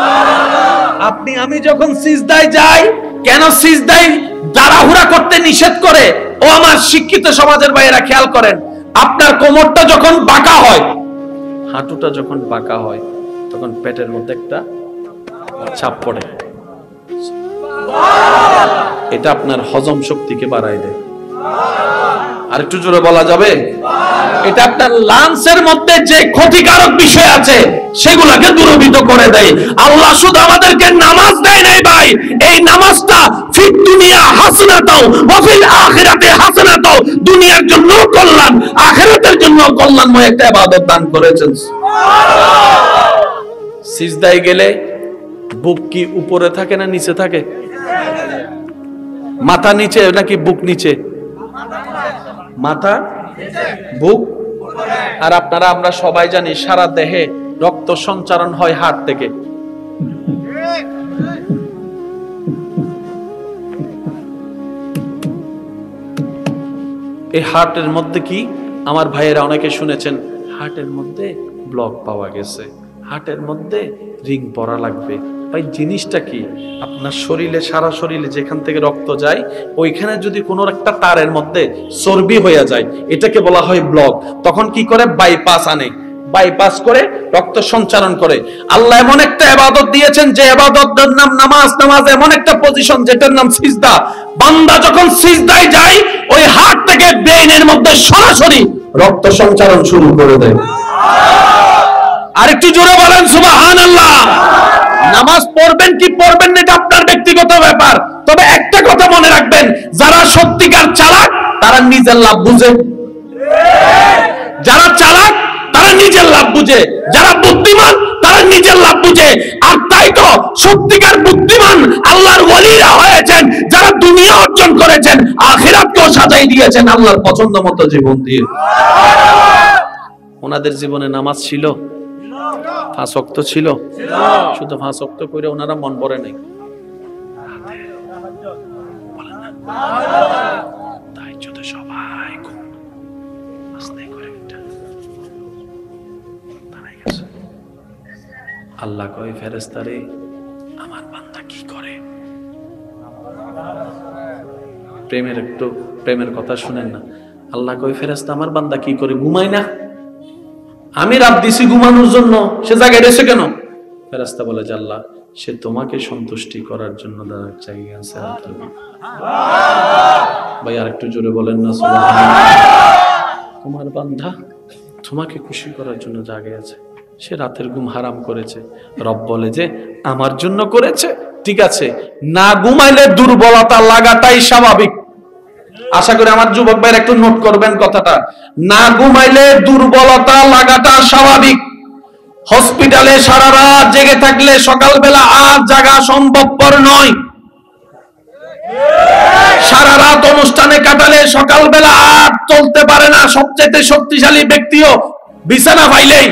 আপনি আমি যখন সিজদায় যাই, কেন সিজদায় তাড়াহুড়া করতে নিষেধ করে? ও আমার শিক্ষিত সমাজের ভাইয়েরা খেয়াল করেন, আপনার কোমরটা যখন বাঁকা হয়, হাঁটুটা যখন বাঁকা হয়, তখন পেটের মধ্যে একটা চাপ পড়ে। এটা আপনার হজম শক্তিকে বাড়ায় দেয়। আর একটু জোরে বলা যাবে? এটা আপনার লাংসের মধ্যে যে ক্ষতিকারক বিষয় আছে সেগুলোকে দূরীভূত করে দেয়। আল্লাহ শুধু আমাদেরকে নামাজ দেয় নাই ভাই, এই নামাজটা ফিদ দুনিয়া হাসানাতাও ওয়া ফিল আখিরাতি হাসানাতাও, দুনিয়ার জন্য কল্যাণ, আখিরাতের জন্য কল্যাণময় একটা ইবাদত দান করেছেন। সিজদায় গেলে বুক কি উপরে থাকে না নিচে থাকে? মাথা নিচে নাকি বুক নিচে? মাথা, বুক। আর আপনারা আমরা সবাই জানি সারা দেহে রক্ত সঞ্চারণ হয় হার্ট থেকে। এই হার্টের মধ্যে কি, আমার ভাইয়েরা অনেকে শুনেছেন, হার্টের মধ্যে ব্লক পাওয়া গেছে, হার্টের মধ্যে রিং পরা লাগবে। ভাই জিনিসটা কি? আপনার শরীরে, সারা শরীরে যেখান থেকে রক্ত যায়, ওইখানে যদি কোনো একটা তারের মধ্যে চর্বি হয়ে যায়, এটাকে বলা হয় ব্লক। তখন কি করে? বাইপাস আনে, বাইপাস করে রক্ত সঞ্চারণ করে। আল্লাহ এমন একটা ইবাদত দিয়েছেন যে ইবাদতের নাম নামাজ। নামাজ এমন একটা পজিশন যেটার নাম সিজদা। বান্দা যখন সিজদায় যায়, ওই হার্ট থেকে ব্রেইনের মধ্যে সরাসরি রক্ত সঞ্চারণ শুরু করে দেয়। আর একটু জোরে বলেন সুবহানাল্লাহ। নামাজ পড়বেন কি পড়বেন না এটা আপনার ব্যক্তিগত ব্যাপার, তবে একটা কথা মনে রাখবেন, যারা সত্যিকার চালাক তারা নিজের লাভ বুঝে। যারা চালাক তারা নিজের লাভ বুঝে, যারা বুদ্ধিমান তারা নিজের লাভ বুঝে। আর তাই তো সত্যিকার বুদ্ধিমান আল্লাহর ওয়ালিরা হয়েছেন যারা দুনিয়া অর্জন করেছেন, আখিরাতকেও সাজাই দিয়েছেন আল্লাহর পছন্দ মতো জীবন দিয়ে। ওনাদের জীবনে নামাজ ছিল, 5 ওয়াক্ত ছিল, শুধু 5 ওয়াক্ত করে ওনারা মন ভরে নাই। তাহাজ্জুদ সবাই আস্তে করে আল্লাহ কয়, ফেরেশতারে আমার বান্দা কি করে? প্রেমের কথা শুনেন না। আল্লাহ কয়, ফেরেশতা আমার বান্দা কি করে? ঘুমায় না? আমি রাত দিছি ঘুমানোর জন্য, সে জায়গায় রয়েছে কেন? ফেরেশতা বলে যে আল্লাহ সে তোমাকে সন্তুষ্টি করার জন্য জায়গা আছে। ভাই আর একটু জোরে বলেন না সুবহানাল্লাহ। তোমার বান্দা তোমাকে খুশি করার জন্য জাগে আছে, সে রাতের ঘুম হারাম করেছে, রব বলে যে আমার জন্য করেছে, ঠিক আছে। না ঘুমাইলে দুর্বলতা লাগাটাই স্বাভাবিক। আশা করি আমার যুবক ভাইরা একটু নোট করবেন কথাটা, না ঘুমাইলে দুর্বলতা লাগাটা স্বাভাবিক। হসপিটালে সারা রাত জেগে থাকলে সকালবেলা আর জাগা সম্ভবপর নয়। সারা রাত অনুষ্ঠানে কাটালে সকালবেলা আর চলতে পারে না। সবচেয়ে শক্তিশালী ব্যক্তিও বিছানা পাইলেই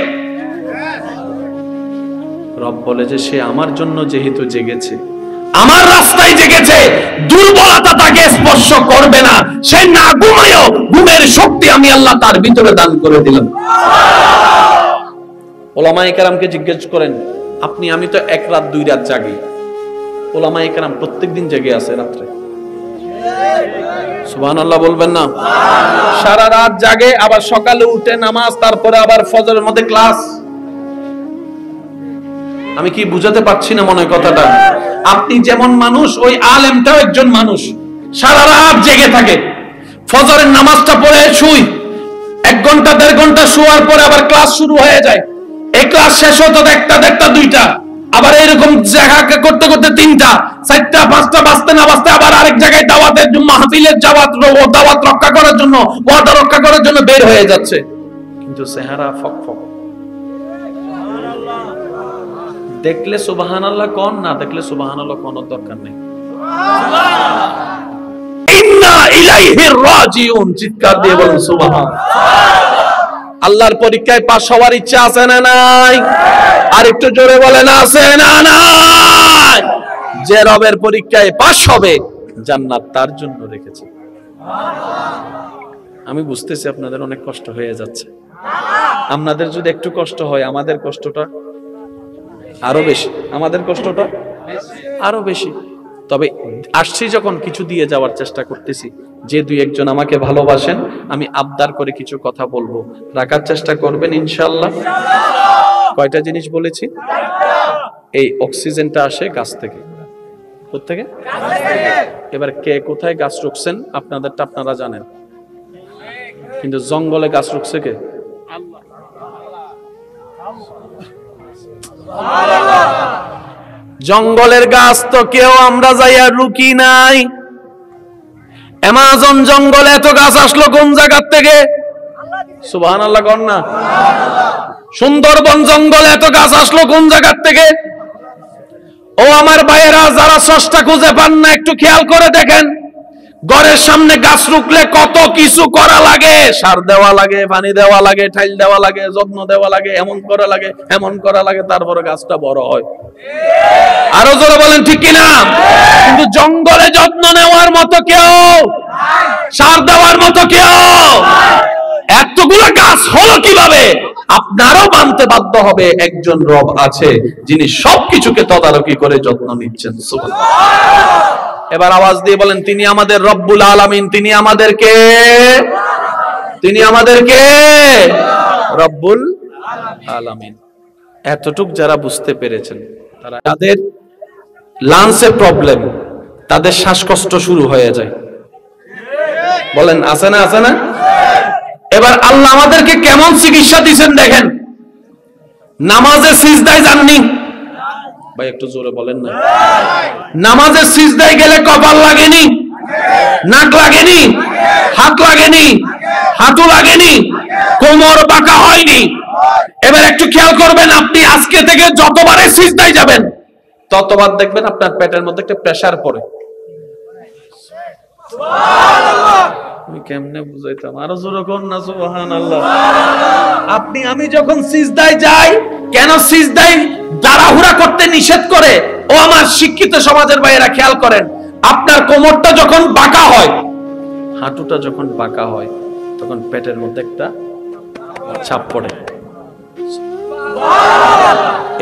রব বলে যে সে আমার জন্য যেহেতু জেগেছে, আমার রাস্তায় জেগেছে, দুর্বলতা তাকে স্পর্শ করবে না। সে না ঘুমায়ও ঘুমের শক্তি আমি আল্লাহ তার ভিতরে দান করে দিলাম। ওলামায়ে কেরামকে জিজ্ঞেস করেন, আপনি আমি তো এক রাত দুই রাত জাগি, ওলামায়ে কেরাম প্রত্যেকদিন জেগে আছে রাত্রে, সুবহানাল্লাহ বলবেন না? সারা রাত জাগে, আবার সকালে উঠে নামাজ, তারপরে আবার ফজরের মধ্যে ক্লাস। আমি কি বুঝাতে পারছি না মনে হয় কথাটা? আপনি যেমন মানুষ, ওই আলেমটাও একজন মানুষ, সারা রাত জেগে থাকে, ফজরের নামাজটা পড়ে শুই, 1 ঘন্টা 1.5 ঘন্টা শোয়ার পরে আবার ক্লাস শুরু হয়ে যায়। এই ক্লাস শেষ হতো 1টা 1.5টা 2টা, আবার এরকম জায়গা করতে করতে 3টা 4টা 5টা বাজতে না বাজতে আবার আরেক জায়গায় দাওয়াতের মাহফিলের দাওয়াত রক্ষা করার জন্য, ওয়াদা রক্ষা করার জন্য বের হয়ে যাচ্ছে, কিন্তু চেহারা ফকফক। দেখলে সুবহানাল্লাহ কোন, না দেখলে সুবহানাল্লাহ কোন দরকার নেই। ইন্না ইলাইহি রাজিউন, চিৎকার দিয়ে বলুন সুবহানাল্লাহ। আল্লাহর পরীক্ষায় পাস হওয়ার ইচ্ছা আছে না নাই? আর একটু জোরে বলেন আছে না নাই? যে রবের পরীক্ষায় পাস হবে, জান্নাত তার জন্য রেখেছে। আমি বুঝতেছি আপনাদের অনেক কষ্ট হয়ে যাচ্ছে। আপনাদের যদি একটু কষ্ট হয়, আমাদের কষ্টটা আরো বেশি, আমাদের কষ্টটা আরো বেশি। তবে আসছি যখন, কিছু দিয়ে যাওয়ার চেষ্টা করতেছি। যে 2-1 জন আমাকে ভালোবাসেন, আমি আবদার করে কিছু কথা বলবো, রাখার চেষ্টা করবেন ইনশাআল্লাহ। কয়টা জিনিস বলেছি? এই অক্সিজেনটা আসে গাছ থেকে। কোত্থেকে? এবার কে কোথায় গাছ রুখছেন আপনাদেরটা আপনারা জানেন, কিন্তু জঙ্গলে গাছ রুখছে কে? জঙ্গলের গাছ তো কেউ আমরা যাইয়া রুকি নাই। অ্যামাজন জঙ্গলে এত গাছ আসলো কোন জায়গার থেকে? সুবহানাল্লাহ কোন না? সুন্দরবন জঙ্গলে এত গাছ আসলো কোন জায়গার থেকে? ও আমার ভাইয়েরা, যারা স্রষ্টা খুঁজে পান না, একটু খেয়াল করে দেখেন, ঘরের সামনে গাছ রুখলে কত কিছু করা লাগে। সার দেওয়া লাগে, পানি দেওয়া লাগে, ঠাইল দেওয়া লাগে, যত্ন দেওয়া লাগে, এমন করা লাগে, এমন করা লাগে, তারপরে গাছটা বড় হয়। আরো জোরে বলেন ঠিক কিনা? কিন্তু জঙ্গলে যত্ন নেওয়ার মতো কেউ, সার দেওয়ার মতো কেউ, এতগুলো গাছ হলো কিভাবে? আপনারও মানতে বাধ্য হবে একজন রব আছে যিনি সবকিছুকে তদারকি করে যত্ন নিচ্ছেন। সুবহানাল্লাহ। এবার আওয়াজ দিয়ে বলেন, তিনি আমাদের রব্বুল আলামিন। তিনি আমাদেরকে রব্বুল আলামিন। এতটুক যারা বুঝতে পেরেছেন, তারা যাদের লাংসে প্রবলেম, তাদের শ্বাসকষ্ট শুরু হয়ে যায়। বলেন আছে না? আছে না? এবার আল্লাহ আমাদেরকে কেমন চিকিৎসা দিয়েছেন দেখেন। নামাজে সিজদায় যাননি ভাই, একটু জোরে বলেন না। নামাজে সিজদায় গেলে কপাল লাগেনি, নাক লাগেনি, হাত লাগেনি, হাঁটু লাগেনি, কোমর বাঁকা হয়নি। এবার একটু খেয়াল করবেন, আপনি আজকে থেকে যতবারে সিজদায় যাবেন, ততবার দেখবেন আপনার পেটের মধ্যে একটা প্রেসার পড়ে। আমি কেমনে বুঝাইতাম? আরো জোরে কোন না সুবহানাল্লাহ। আপনি আমি যখন সিজদায় যাই, কেন সিজদায় তাড়াহুড়া করতে নিষেধ করে? ও আমার শিক্ষিত সমাজের ভাইয়েরা খেয়াল করেন, আপনার কোমরটা যখন বাঁকা হয়, হাঁটুটা যখন বাঁকা হয়, তখন পেটের মধ্যে একটা চাপ পড়ে।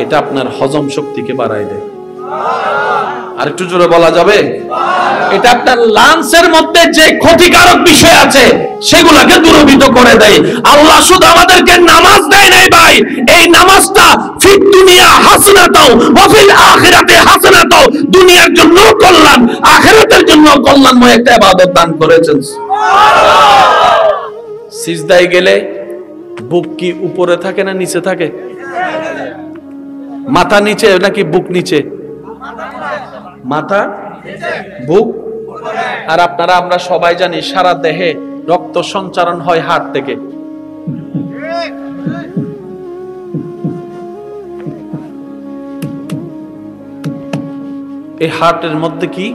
এটা আপনার হজম শক্তিকে বাড়ায় দেয়। আর একটু জোরে বলা যাবে? এটা আপনার লাংসের মধ্যে যে ক্ষতিকারক বিষয় আছে সেগুলোকে দূরীভূত করে দেয়। আল্লাহ শুধু আমাদেরকে নামাজ দেয় নাই ভাই, এই নামাজটা ফিদ দুনিয়া হাসনাতাও ওয়া ফিল আখিরাতি হাসনাতাও, দুনিয়ার জন্য কল্যাণ, আখিরাতের জন্য কল্যাণময় একটা ইবাদত দান করেছেন। সিজদায় গেলে বুক কি উপরে থাকে না নিচে থাকে? মাথা নিচে নাকি বুক নিচে? মাথা, বুক। আর আপনারা আমরা সবাই জানি সারা দেহে রক্ত সঞ্চারণ হয় হার্ট থেকে। এই হার্টের মধ্যে কি,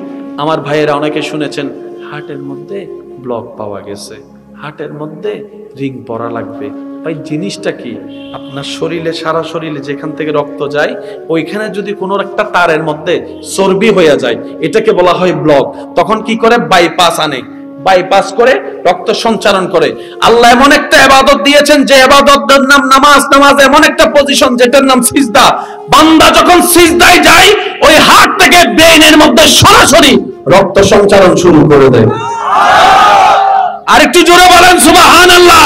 আমার ভাইয়েরা অনেকে শুনেছেন হার্টের মধ্যে ব্লক পাওয়া গেছে, হার্টের মধ্যে রিং পরা লাগবে। ভাই জিনিসটা কি, আপনার শরীরে, সারা শরীরে যেখান থেকে রক্ত যায় ওইখানে যদি কোনো একটা তারের মধ্যে চর্বি হয়ে যায়, এটাকে বলা হয় ব্লক। তখন কি করে, বাইপাস আনে, বাইপাস করে রক্ত সঞ্চারণ করে। আল্লাহ এমন একটা ইবাদত দিয়েছেন যে ইবাদতের নাম নামাজ। নামাজ এমন একটা পজিশন যেটার নাম সিজদা। বান্দা যখন সিজদায় যায় ওই হার্ট থেকে ব্রেইনের মধ্যে সরাসরি রক্ত সঞ্চারণ শুরু করে দেয়। আর একটু জোরে বলেন সুবহানাল্লাহ।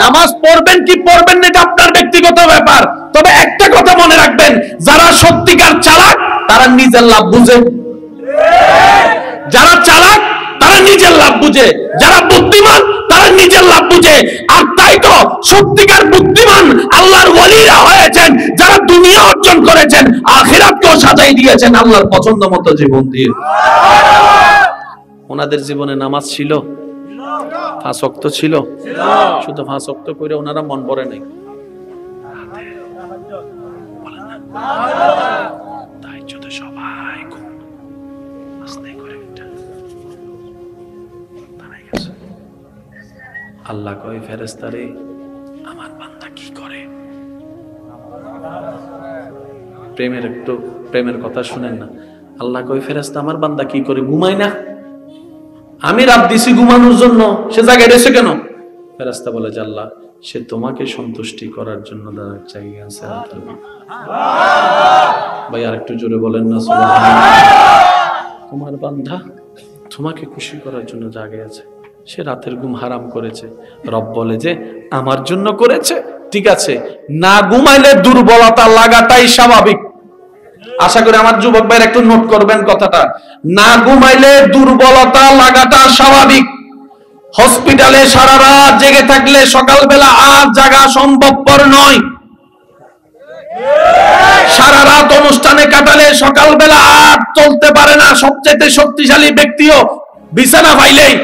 নামাজ পড়বেন কি পড়বেন না এটা আপনার ব্যক্তিগত ব্যাপার, তবে একটা কথা মনে রাখবেন, যারা সত্যিকার চালাক তারা নিজের লাভ বুঝে। যারা চালাক তারা নিজের লাভ বুঝে, যারা বুদ্ধিমান তারা নিজের লাভ বুঝে। আর তাই তো সত্যিকার বুদ্ধিমান আল্লাহর ওয়ালিরা হয়েছেন যারা দুনিয়া অর্জন করেছেন, আখিরাতকেও সাজাই দিয়েছেন আল্লাহর পছন্দ মতো জীবন দিয়ে। ওনাদের জীবনে নামাজ ছিল, 5 ওয়াক্ত ছিল, শুধু 5 ওয়াক্ত করে ওনারা মন ভরে নাই। তাহাজ্জুদ সবাই আস্তে করে দাঁড়াই গেছে। আল্লাহ কয় ফেরেশতারে আমার বান্দা কি করে? প্রেমের কথা শুনেন না। আল্লাহ কয় ফেরেশতা আমার বান্দা কি করে? ঘুমায় না? আমি রাত দিছি ঘুমানোর জন্য, সে জায়গায় রয়েছে কেন? ফেরেশতা বলে যে আল্লাহ সে তোমাকে সন্তুষ্টি করার জন্য জায়গায় আছে। ভাই আর একটু জোরে বলেন না সুবহানাল্লাহ। তোমার বান্দা তোমাকে খুশি করার জন্য জায়গায় আছে, সে রাতের ঘুম হারাম করেছে। রব বলে যে আমার জন্য করেছে, ঠিক আছে, না ঘুমাইলে দুর্বলতা লাগাটাই স্বাভাবিক। আশা করি আমার যুবক ভাইরা একটু নোট করবেন কথাটা, না ঘুমাইলে দুর্বলতা লাগাটা স্বাভাবিক। হসপিটালে সারা রাত জেগে থাকলে সকালবেলা আর জাগা সম্ভবপর নয়। সারা রাত অনুষ্ঠানে কাটালে সকালবেলা আর চলতে পারে না। সবচেয়ে শক্তিশালী ব্যক্তিও বিছানা পাইলেই।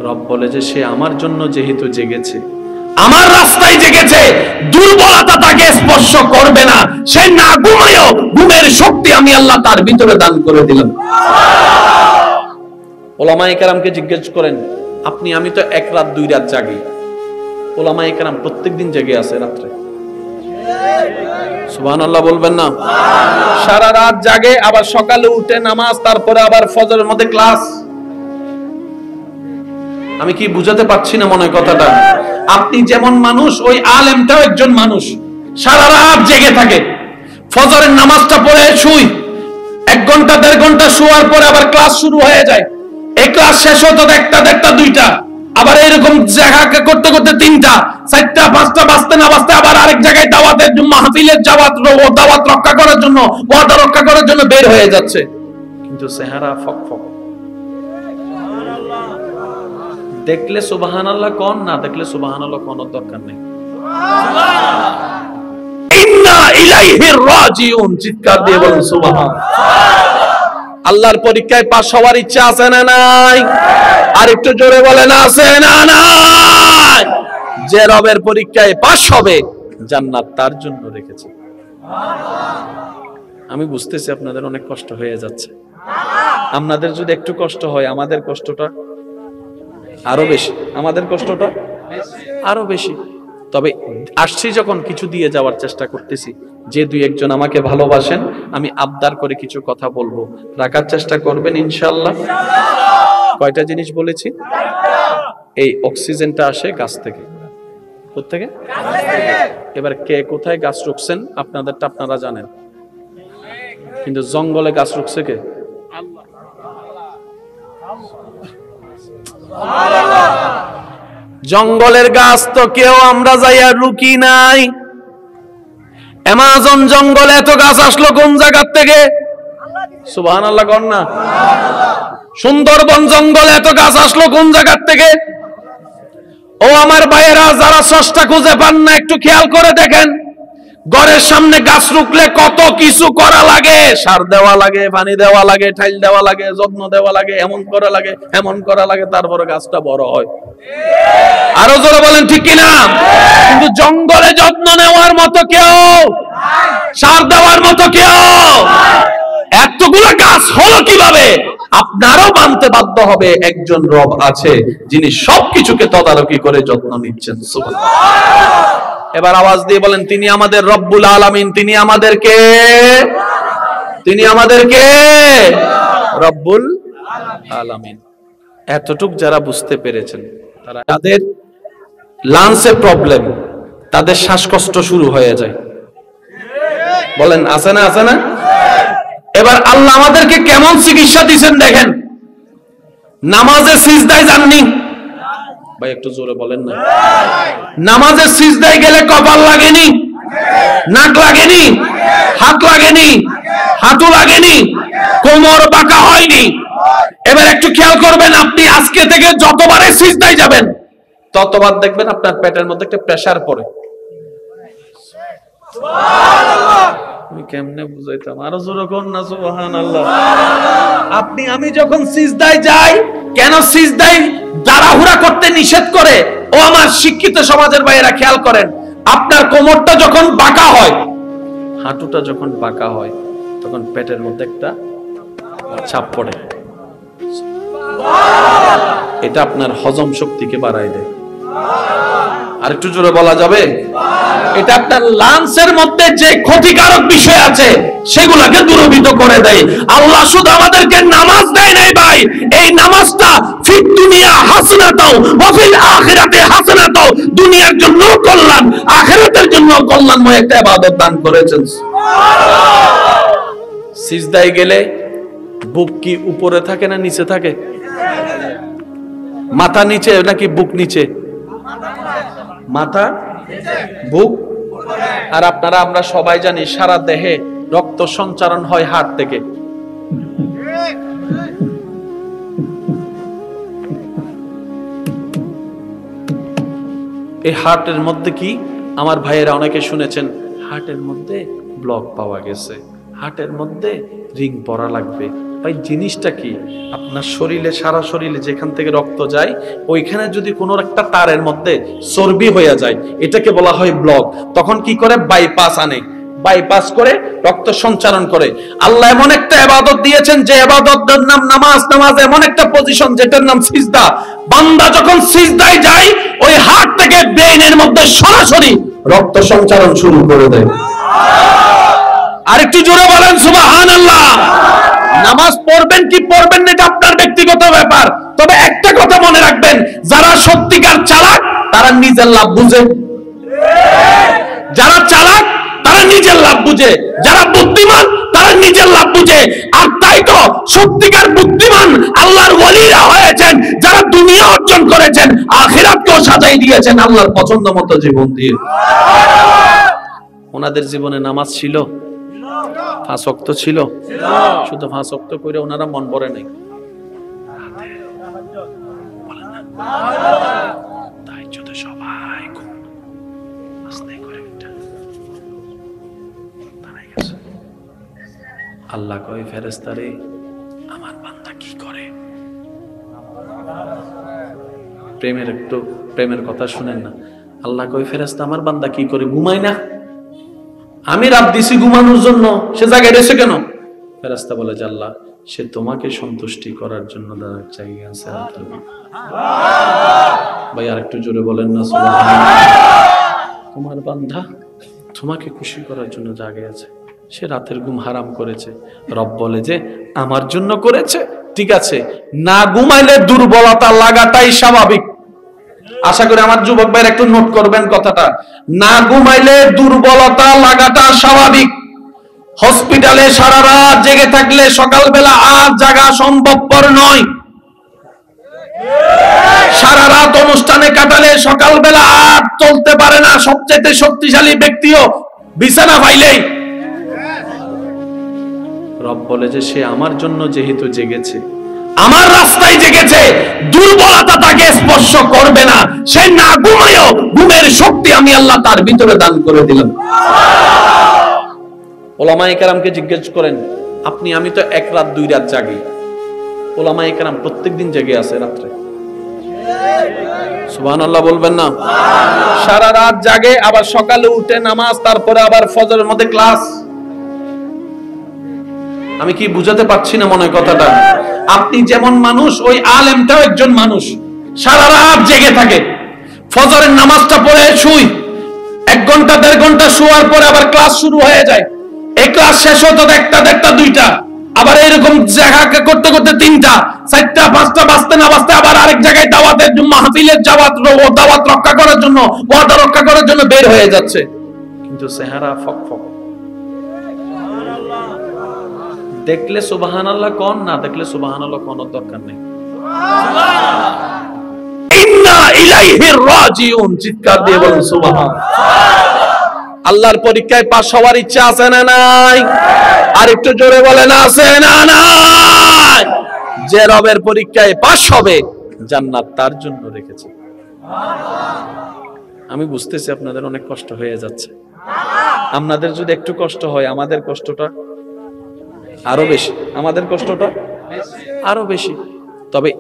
রব বলে যে সে আমার জন্য যেহেতু জেগেছে, আমার রাস্তায় জেগেছে, দুর্বলতা তাকে স্পর্শ করবে না। সে না ঘুমায়ও ঘুমের শক্তি আমি আল্লাহ তার ভিতরে দান করে দিলাম। ওলামায়ে কেরামকে জিজ্ঞেস করেন, আপনি আমি তো 1 রাত 2 রাত জাগি, ওলামায়ে কেরাম প্রত্যেকদিন জেগে আছে রাত্রে। সুবহানাল্লাহ বলবেন না? সারা রাত জাগে, আবার সকালে উঠে নামাজ, তারপরে আবার ফজরের মধ্যে ক্লাস। আমি কি বুঝাতে পারছি না মনে হয় কথাটা? আপনি যেমন মানুষ, ওই আলেমটাও একজন মানুষ, সারা রাত জেগে থাকে। ফজরের নামাজটা পড়ে শুই, 1 ঘন্টা 1.5 ঘন্টা শোয়ার পরে আবার ক্লাস শুরু হয়ে যায়। এই ক্লাস শেষ হতো 1টা 1.5টা 2টা, আবার এরকম জায়গা করতে করতে 3টা 4টা 5টা বাজতে না বাজতে আবার আরেক জায়গায় দাওয়াতের মাহফিলের দাওয়াত রক্ষা করার জন্য, ওয়াদা রক্ষা করার জন্য বের হয়ে যাচ্ছে। কিন্তু চেহারা ফকফক। দেখলে সুবহানাল্লাহ কোন, না দেখলে সুবহানাল্লাহ কোন দরকার নেই। ইন্না ইলাইহি রাজিউন, চিৎকার দিয়ে বলুন সুবহানাল্লাহ। আল্লাহর পরীক্ষায় পাস হওয়ার ইচ্ছা আছে না নাই? আর একটু জোরে বলেন আছে না নাই? যে রবের পরীক্ষায় পাস হবে জান্নাত তার জন্য রেখেছে। আমি বুঝতেছি আপনাদের অনেক কষ্ট হয়ে যাচ্ছে। আপনাদের যদি একটু কষ্ট হয়, আমাদের কষ্টটা আরো বেশি, আমাদের কষ্টটা আরো বেশি। তবে আসছি যখন কিছু দিয়ে যাওয়ার চেষ্টা করতেছি। যে 2-1 জন আমাকে ভালোবাসেন, আমি আবদার করে কিছু কথা বলবো, রাখার চেষ্টা করবেন ইনশাআল্লাহ। কয়টা জিনিস বলেছি? এই অক্সিজেনটা আসে গাছ থেকে। কোত্থেকে? এবার কে কোথায় গাছ রুকছেন আপনাদেরটা আপনারা জানেন, কিন্তু জঙ্গলে গাছ রুকছে কে? জঙ্গলের গাছ তো কেউ আমরা যাইয়া রুকি নাই। অ্যামাজন জঙ্গলে এত গাছ আসলো কোন জায়গার থেকে? সুবহানাল্লাহ কর না। সুন্দরবন জঙ্গলে এত গাছ আসলো কোন জায়গার থেকে? ও আমার ভাইয়েরা, যারা স্রষ্টা খুঁজে পান না, একটু খেয়াল করে দেখেন, ঘরের সামনে গাছ রুকলে কত কিছু করা লাগে। সার দেওয়া লাগে, পানি দেওয়া লাগে, ঠাইল দেওয়া লাগে, যত্ন দেওয়া লাগে, এমন করা লাগে, এমন করা লাগে, তারপরে গাছটা বড় হয়। আরো জোরে বলেন ঠিক কিনা? কিন্তু জঙ্গলে যত্ন নেওয়ার মতো কেউ, সার দেওয়ার মতো কেউ, এতগুলো গাছ হলো কিভাবে? আপনারও মানতে বাধ্য হবে একজন রব আছে যিনি সবকিছুকে তদারকি করে যত্ন নিচ্ছেন। সুবহানাল্লাহ। এবার আওয়াজ দিয়ে বলেন, তিনি আমাদের রব্বুল আলামিন। তিনি আমাদেরকে রব্বুল আলামিন। এতটুক যারা বুঝতে পেরেছেন, তারা যাদের লাংসে প্রবলেম, তাদের শ্বাসকষ্ট শুরু হয়ে যায়। বলেন আছে না? আছে না? এবার আল্লাহ আমাদেরকে কেমন চিকিৎসা দিয়েছেন দেখেন। নামাজে সিজদায় যাননি ভাই, একটু জোরে বলেন না। নামাজে সিজদায় গেলে কপাল লাগেনি, নাক লাগেনি, হাত লাগেনি, হাঁটু লাগেনি, কোমর বাঁকা হয়নি। এবার একটু খেয়াল করবেন, আপনি আজকে থেকে যতবারে সিজদায় যাবেন ততবার দেখবেন আপনার পেটের মধ্যে একটা প্রেসার পড়ে। কেমনে বুঝাইতাম? আরো জোরে কোন না সুবহানাল্লাহ। আপনি আমি যখন সিজদায় যাই, কেন সিজদায় তাড়াহুড়া করতে নিষেধ করে? ও আমার শিক্ষিত সমাজের ভাইয়েরা খেয়াল করেন, আপনার কোমরটা যখন বাঁকা হয়, হাঁটুটা যখন বাঁকা হয়, তখন পেটের মধ্যে একটা চাপ পড়ে। এটা আপনার হজম শক্তিকে বাড়ায় দেয়। আর একটু জোরে বলা যাবে? এটা আপনার লাংসের মধ্যে যে ক্ষতিকারক বিষয় আছে সেগুলোকে দূরীভূত করে দেয়। আল্লাহ শুধু আমাদেরকে নামাজ দেয় নাই ভাই, এই নামাজটা ফিদ দুনিয়া হাসানাতাও ওয়া ফিল আখিরাতি হাসানাতাও, দুনিয়ার জন্য কল্যাণ, আখিরাতের জন্য কল্যাণময় একটা ইবাদত দান করেছেন। সিজদায় গেলে বুক কি উপরে থাকে না নিচে থাকে? মাথা নিচে নাকি বুক নিচে? মাথা, বুক। আর আপনারা আমরা সবাই জানি সারা দেহে রক্ত সঞ্চারণ হয় হার্ট থেকে। এই হার্টের মধ্যে কি, আমার ভাইয়েরা অনেকে শুনেছেন, হার্টের মধ্যে ব্লক পাওয়া গেছে, হার্টের মধ্যে রিং পরা লাগবে। ভাই জিনিসটা কি? আপনার শরীরে, সারা শরীরে যেখান থেকে রক্ত যায়, ওইখানে যদি কোনো একটা তারের মধ্যে চর্বি হয়ে যায়, এটাকে বলা হয় ব্লক। তখন কি করে? বাইপাস আনে, বাইপাস করে রক্ত সঞ্চারণ করে। আল্লাহ এমন একটা ইবাদত দিয়েছেন যে ইবাদতের নাম নামাজ। নামাজ এমন একটা পজিশন যেটার নাম সিজদা। বান্দা যখন সিজদায় যায়, ওই হার্ট থেকে ব্রেইনের মধ্যে সরাসরি রক্ত সঞ্চারণ শুরু করে দেয়। আর একটু জোরে বলেন সুবহানাল্লাহ। নামাজ পড়বেন কি পড়বেন না এটা আপনার ব্যক্তিগত ব্যাপার, তবে একটা কথা মনে রাখবেন, যারা সত্যিকার চালাক তারা নিজের লাভ বুঝে। যারা চালাক তারা নিজের লাভ বুঝে, যারা বুদ্ধিমান তারা নিজের লাভ বুঝে। আর তাই তো সত্যিকার বুদ্ধিমান আল্লাহর ওয়ালিরা হয়েছেন যারা দুনিয়া অর্জন করেছেন, আখিরাতকেও সাজাই দিয়েছেন আল্লাহর পছন্দ মতো জীবন দিয়ে। ওনাদের জীবনে নামাজ ছিল, 5 ওয়াক্ত ছিল, শুধু 5 ওয়াক্ত করে ওনারা মন ভরে নাই। তাহাজ্জুদ সবাই আল্লাহ কয়, ফেরেশতারে আমার বান্দা কি করে? প্রেমের কথা শুনেন না। আল্লাহ কয়, ফেরেশতা আমার বান্দা কি করে? ঘুমায় না? আমি রাত দিছি ঘুমানোর জন্য, সে জায়গায় রয়েছে কেন? ফেরেশতা বলে যে আল্লাহ, সে তোমাকে সন্তুষ্টি করার জন্য জায়গায় আছে। ভাই আর একটু জোরে বলেন না সুবহানাল্লাহ। তোমার বান্দা তোমাকে খুশি করার জন্য জায়গায় আছে, সে রাতের ঘুম হারাম করেছে। রব বলে যে আমার জন্য করেছে, ঠিক আছে, না ঘুমাইলে দুর্বলতা লাগাটাই স্বাভাবিক। আশা করি আমার যুবক ভাইরা একটু নোট করবেন কথাটা, না ঘুমাইলে দুর্বলতা লাগাটা স্বাভাবিক। হসপিটালে সারা রাত জেগে থাকলে সকালবেলা আর জাগা সম্ভবপর নয়। সারা রাত অনুষ্ঠানে কাটালে সকালবেলা আর চলতে পারে না। সবচেয়ে শক্তিশালী ব্যক্তিও বিছানা পাইলেই রব বলে যে সে আমার জন্য যেহেতু জেগেছে, আমার রাস্তায় জেগেছে, দুর্বলতা তাকে স্পর্শ করবে না। সে না ঘুমায়ও ঘুমের শক্তি আমি আল্লাহ তার ভিতরে দান করে দিলাম। ওলামায়ে কেরামকে জিজ্ঞেস করেন, আপনি আমি তো এক রাত দুই রাত জাগি, ওলামায়ে কেরাম প্রত্যেকদিন জেগে আছে রাত্রে। সুবহানাল্লাহ বলবেন না? সারা রাত জাগে, আবার সকালে উঠে নামাজ, তারপরে আবার ফজরের মধ্যে ক্লাস। আমি কি বুঝাতে পারছি না মনে হয় কথাটা? আপনি যেমন মানুষ, ওই আলেমটাও একজন মানুষ, সারা রাত জেগে থাকে, ফজরের নামাজটা পড়ে শুই, 1 ঘন্টা 1.5 ঘন্টা শোয়ার পরে আবার ক্লাস শুরু হয়ে যায়। এই ক্লাস শেষ হতো 1টা 1.5টা 2টা, আবার এরকম জায়গা করতে করতে 3টা 4টা 5টা বাজতে না বাজতে আবার আরেক জায়গায় দাওয়াতের মাহফিলের দাওয়াত রক্ষা করার জন্য, ওয়াদা রক্ষা করার জন্য বের হয়ে যাচ্ছে, কিন্তু চেহারা ফকফক। দেখলে সুবহানাল্লাহ কোন, না দেখলে সুবহানাল্লাহ কোন দরকার নেই। ইন্না ইলাইহি রাজিউন, চিৎকার দিয়ে বলুন সুবহানাল্লাহ। আল্লাহর পরীক্ষায় পাস হওয়ার ইচ্ছা আছে না নাই? আর একটু জোরে বলেন, আছে না নাই? যে রবের পরীক্ষায় পাস হবে, জান্নাত তার জন্য রেখেছে। আমি বুঝতেছি আপনাদের অনেক কষ্ট হয়ে যাচ্ছে। আপনাদের যদি একটু কষ্ট হয়, আমাদের কষ্টটা আরো বেশি, আমাদের কষ্টটা আরো বেশি। তবে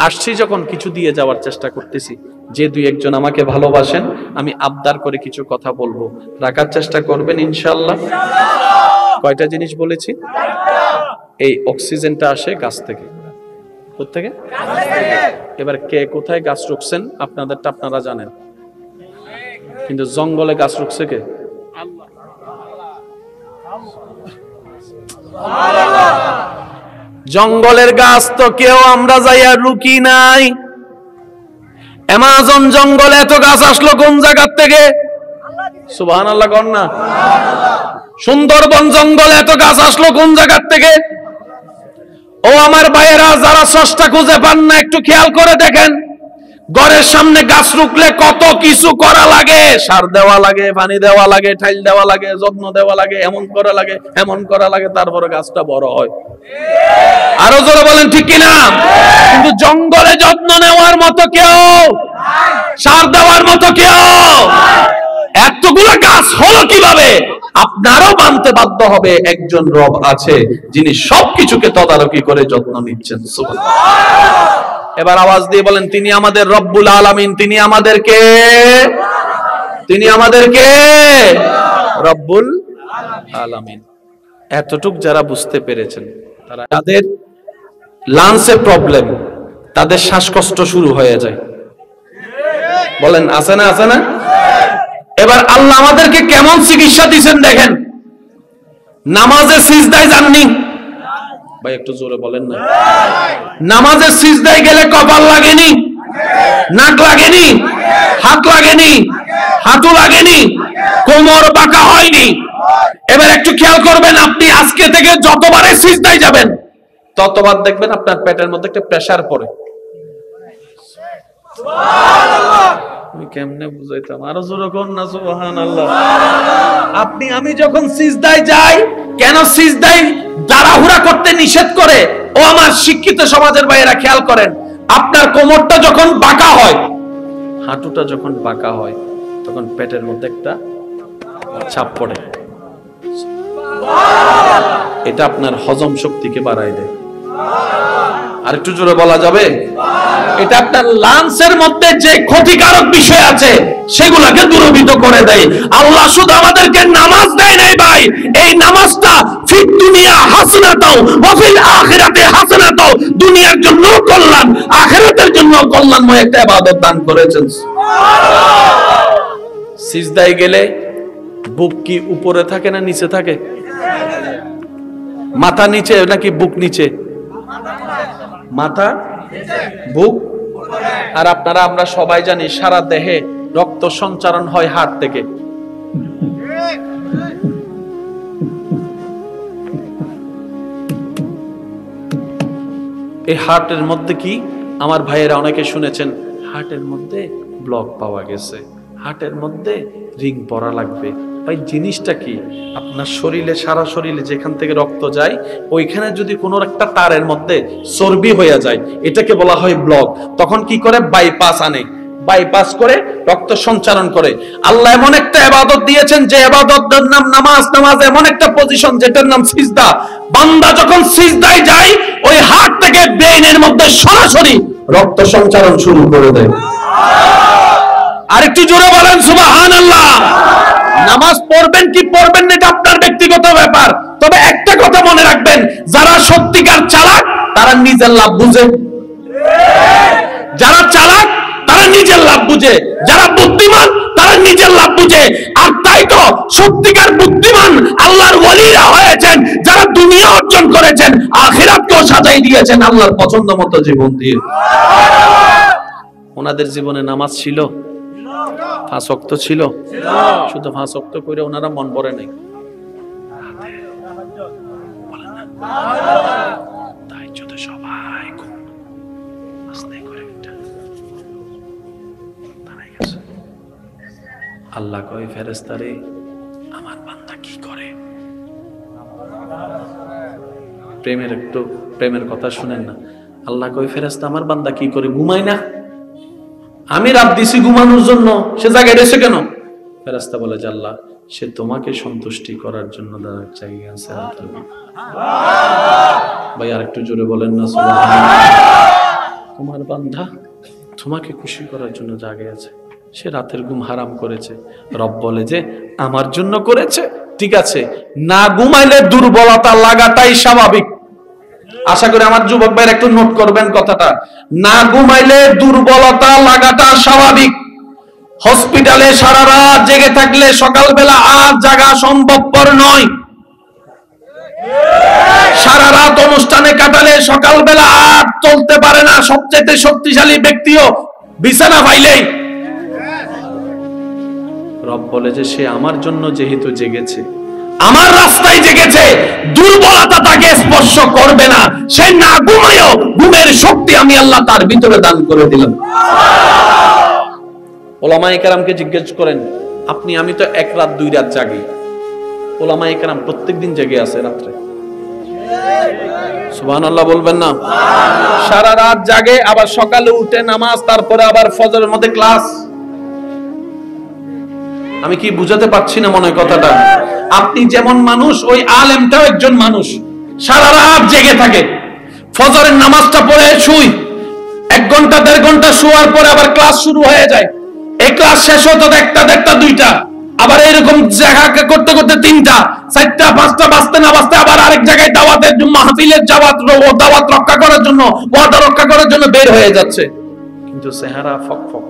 আসছি যখন, কিছু দিয়ে যাওয়ার চেষ্টা করতেছি। যে 2-1 জন আমাকে ভালোবাসেন, আমি আবদার করে কিছু কথা বলবো, রাখার চেষ্টা করবেন ইনশাআল্লাহ। কয়টা জিনিস বলেছি? এই অক্সিজেনটা আসে গাছ থেকে। কোত্থেকে? এবার কে কোথায় গাছ রুখছেন আপনাদেরটা আপনারা জানেন, কিন্তু জঙ্গলে গাছ রুখছে কে? জঙ্গলের গাছ তো কেউ আমরা যাইয়া রুকি নাই। অ্যামাজন জঙ্গলে এত গাছ আসলো কোন জায়গার থেকে? সুবহানাল্লাহ কোন না? সুন্দরবন জঙ্গলে এত গাছ আসলো কোন জায়গার থেকে? ও আমার ভাইয়েরা, যারা স্রষ্টা খুঁজে পান না, একটু খেয়াল করে দেখেন, ঘরের সামনে গাছ রুখলে কত কিছু করা লাগে। সার দেওয়া লাগে, পানি দেওয়া লাগে, ঠাইল দেওয়া লাগে, যত্ন দেওয়া লাগে, এমন করা লাগে, এমন করা লাগে, তারপরে গাছটা বড় হয়। আরো জোরে বলেন ঠিক কিনা? কিন্তু জঙ্গলে যত্ন নেওয়ার মতো কেউ, সার দেওয়ার মতো কেউ, এতগুলো গাছ হলো কিভাবে? আপনারও মানতে বাধ্য হবে একজন রব আছে যিনি সবকিছুকে তদারকি করে যত্ন নিচ্ছেন। সুবহানাল্লাহ। এবার আওয়াজ দিয়ে বলেন, তিনি আমাদের রব্বুল আলামিন। তিনি আমাদেরকে রব্বুল আলামিন। এতটুক যারা বুঝতে পেরেছেন, তারা, যাদের লাংসে প্রবলেম, তাদের শ্বাসকষ্ট শুরু হয়ে যায়। বলেন আছে না? আছে না? এবার আল্লাহ আমাদেরকে কেমন চিকিৎসা দিয়েছেন দেখেন। নামাজে সিজদায় যাননি ভাই, একটু জোরে বলেন না। নামাজে সিজদায় গেলে কপাল লাগেনি, নাক লাগেনি, হাত লাগেনি, হাঁটু লাগেনি, কোমর বাঁকা হয়নি। এবার একটু খেয়াল করবেন, আপনি আজকে থেকে যতবারে সিজদায় যাবেন, ততবার দেখবেন আপনার পেটের মধ্যে একটা প্রেসার পড়ে। আমি কেমনে বুঝাইতাম? আরো জোরে কোন না সুবহানাল্লাহ। আপনি আমি যখন সিজদায় যাই, কেন সিজদায় তাড়াহুড়া করতে নিষেধ করে? ও আমার শিক্ষিত সমাজের ভাইয়েরা খেয়াল করেন, আপনার কোমরটা যখন বাঁকা হয়, হাঁটুটা যখন বাঁকা হয়, তখন পেটের মধ্যে একটা চাপ পড়ে। এটা আপনার হজম শক্তিকে বাড়ায় দেয়। আর একটু জোরে বলা যাবে? এটা আপনার লাংসের মধ্যে যে ক্ষতিকারক বিষয় আছে সেগুলোকে দূরীভূত করে দেয়। আল্লাহ শুধু আমাদেরকে নামাজ দেয় নাই ভাই, এই নামাজটা ফিদ দুনিয়া হাসানাতাও ওয়া ফিল আখিরাতি হাসানাতাও, দুনিয়ার জন্য কল্যাণ, আখিরাতের জন্য কল্যাণময় একটা ইবাদত দান করেছেন। সিজদায় গেলে বুক কি উপরে থাকে না নিচে থাকে? মাথা নিচে নাকি বুক নিচে? মাথা, বুক। আর আপনারা, আমরা সবাই জানি, সারা দেহে রক্ত সঞ্চারণ হয় হার্ট থেকে। এই হার্টের মধ্যে কি আমার ভাইয়েরা অনেকে শুনেছেন হার্টের মধ্যে ব্লক পাওয়া গেছে, হার্টের মধ্যে রিং পরা লাগবে। ভাই জিনিসটা কি? আপনার শরীরে, সারা শরীরে যেখান থেকে রক্ত যায় ওইখানে যদি কোনো একটা তারের মধ্যে চর্বি হয়ে যায়, এটাকে বলা হয় ব্লক। তখন কি করে? বাইপাস আনে, বাইপাস করে রক্ত সঞ্চালন করে। আল্লাহ এমন একটা ইবাদত দিয়েছেন যে ইবাদতের নাম নামাজ। নামাজ এমন একটা পজিশন যেটার নাম সিজদা। বান্দা যখন সিজদায় যায় ওই হার্ট থেকে ব্রেইনের মধ্যে সরাসরি রক্ত সঞ্চালন শুরু করে দেয়। আর একটু জোরে বলেন সুবহানাল্লাহ। নামাজ পড়বেন কি পড়বেন না এটা আপনার ব্যক্তিগত ব্যাপার, তবে একটা কথা মনে রাখবেন, যারা সত্যিকার চালাক তারা নিজের লাভ বুঝে। যারা চালাক তারা নিজের লাভ বুঝে, যারা বুদ্ধিমান তারা নিজের লাভ বুঝে। আর তাই তো সত্যিকার বুদ্ধিমান আল্লাহর ওয়ালিরা হয়েছেন যারা দুনিয়া অর্জন করেছেন, আখিরাতকেও সাজাই দিয়েছেন আল্লাহর পছন্দ মতো জীবন দিয়ে। ওনাদের জীবনে নামাজ ছিল, 5 ওয়াক্ত ছিল, শুধু 5 ওয়াক্ত করে ওনারা মন ভরে নাই। তাহাজ্জুদ সবাই আল্লাহ কয় ফেরেশতারে আমার বান্দা কি করে? প্রেমের কথা শুনেন না। আল্লাহ কয় ফেরেশতা আমার বান্দা কি করে? ঘুমায় না? আমি রাত দিছি ঘুমানোর জন্য, সে জায়গায় রয়েছে কেন? ফেরেশতা বলে যে আল্লাহ সে তোমাকে সন্তুষ্টি করার জন্য জায়গায় আছে। ভাই আর একটু জোরে বলেন না সুবহানাল্লাহ। তোমার বান্দা তোমাকে খুশি করার জন্য জায়গায় আছে, সে রাতের ঘুম হারাম করেছে। রব বলে যে আমার জন্য করেছে, ঠিক আছে, না ঘুমাইলে দুর্বলতা লাগাটাই স্বাভাবিক। আশা করি আমার যুবক ভাইরা একটু নোট করবেন কথাটা, না ঘুমাইলে দুর্বলতা লাগাটা স্বাভাবিক। হসপিটালে সারা রাত জেগে থাকলে সকালবেলা আর জাগা সম্ভবপর নয়। সারা রাত অনুষ্ঠানে কাটালে সকালবেলা আর চলতে পারে না। সবচেয়ে শক্তিশালী ব্যক্তিও বিছানা পাইলেই। রব বলে যে সে আমার জন্য যেহেতু জেগেছে, আমার রাস্তায় জেগেছে, দুর্বলতা তাকে স্পর্শ করবে না। সে না ঘুমায়ও ঘুমের শক্তি আমি আল্লাহ তার ভিতরে দান করে দিলাম। ওলামায়ে কেরামকে জিজ্ঞেস করেন, আপনি আমি তো 1 রাত 2 রাত জাগি, ওলামায়ে কেরাম প্রত্যেকদিন জেগে আছে রাত্রে। সুবহানাল্লাহ বলবেন না? সারা রাত জাগে, আবার সকালে উঠে নামাজ, তারপরে আবার ফজরের মধ্যে ক্লাস। আমি কি বুঝাতে পারছি না মনে হয় কথাটা? আপনি যেমন মানুষ, ওই আলেমটাও একজন মানুষ, সারা রাত জেগে থাকে। ফজরের নামাজটা পড়ে শুই, 1 ঘন্টা 1.5 ঘন্টা শোয়ার পরে আবার ক্লাস শুরু হয়ে যায়। এই ক্লাস শেষ হতো 1টা 1.5টা 2টা, আবার এরকম জায়গা করতে করতে 3টা 4টা 5টা বাজতে না বাজতে আবার আরেক জায়গায় দাওয়াতের মাহফিলের দাওয়াত রক্ষা করার জন্য, ওয়াদা রক্ষা করার জন্য বের হয়ে যাচ্ছে। কিন্তু চেহারা ফকফক।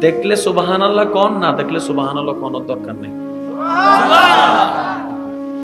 দেখলে সুবহানাল্লাহ কোন, না দেখলে সুবহানাল্লাহ কোন দরকার নেই।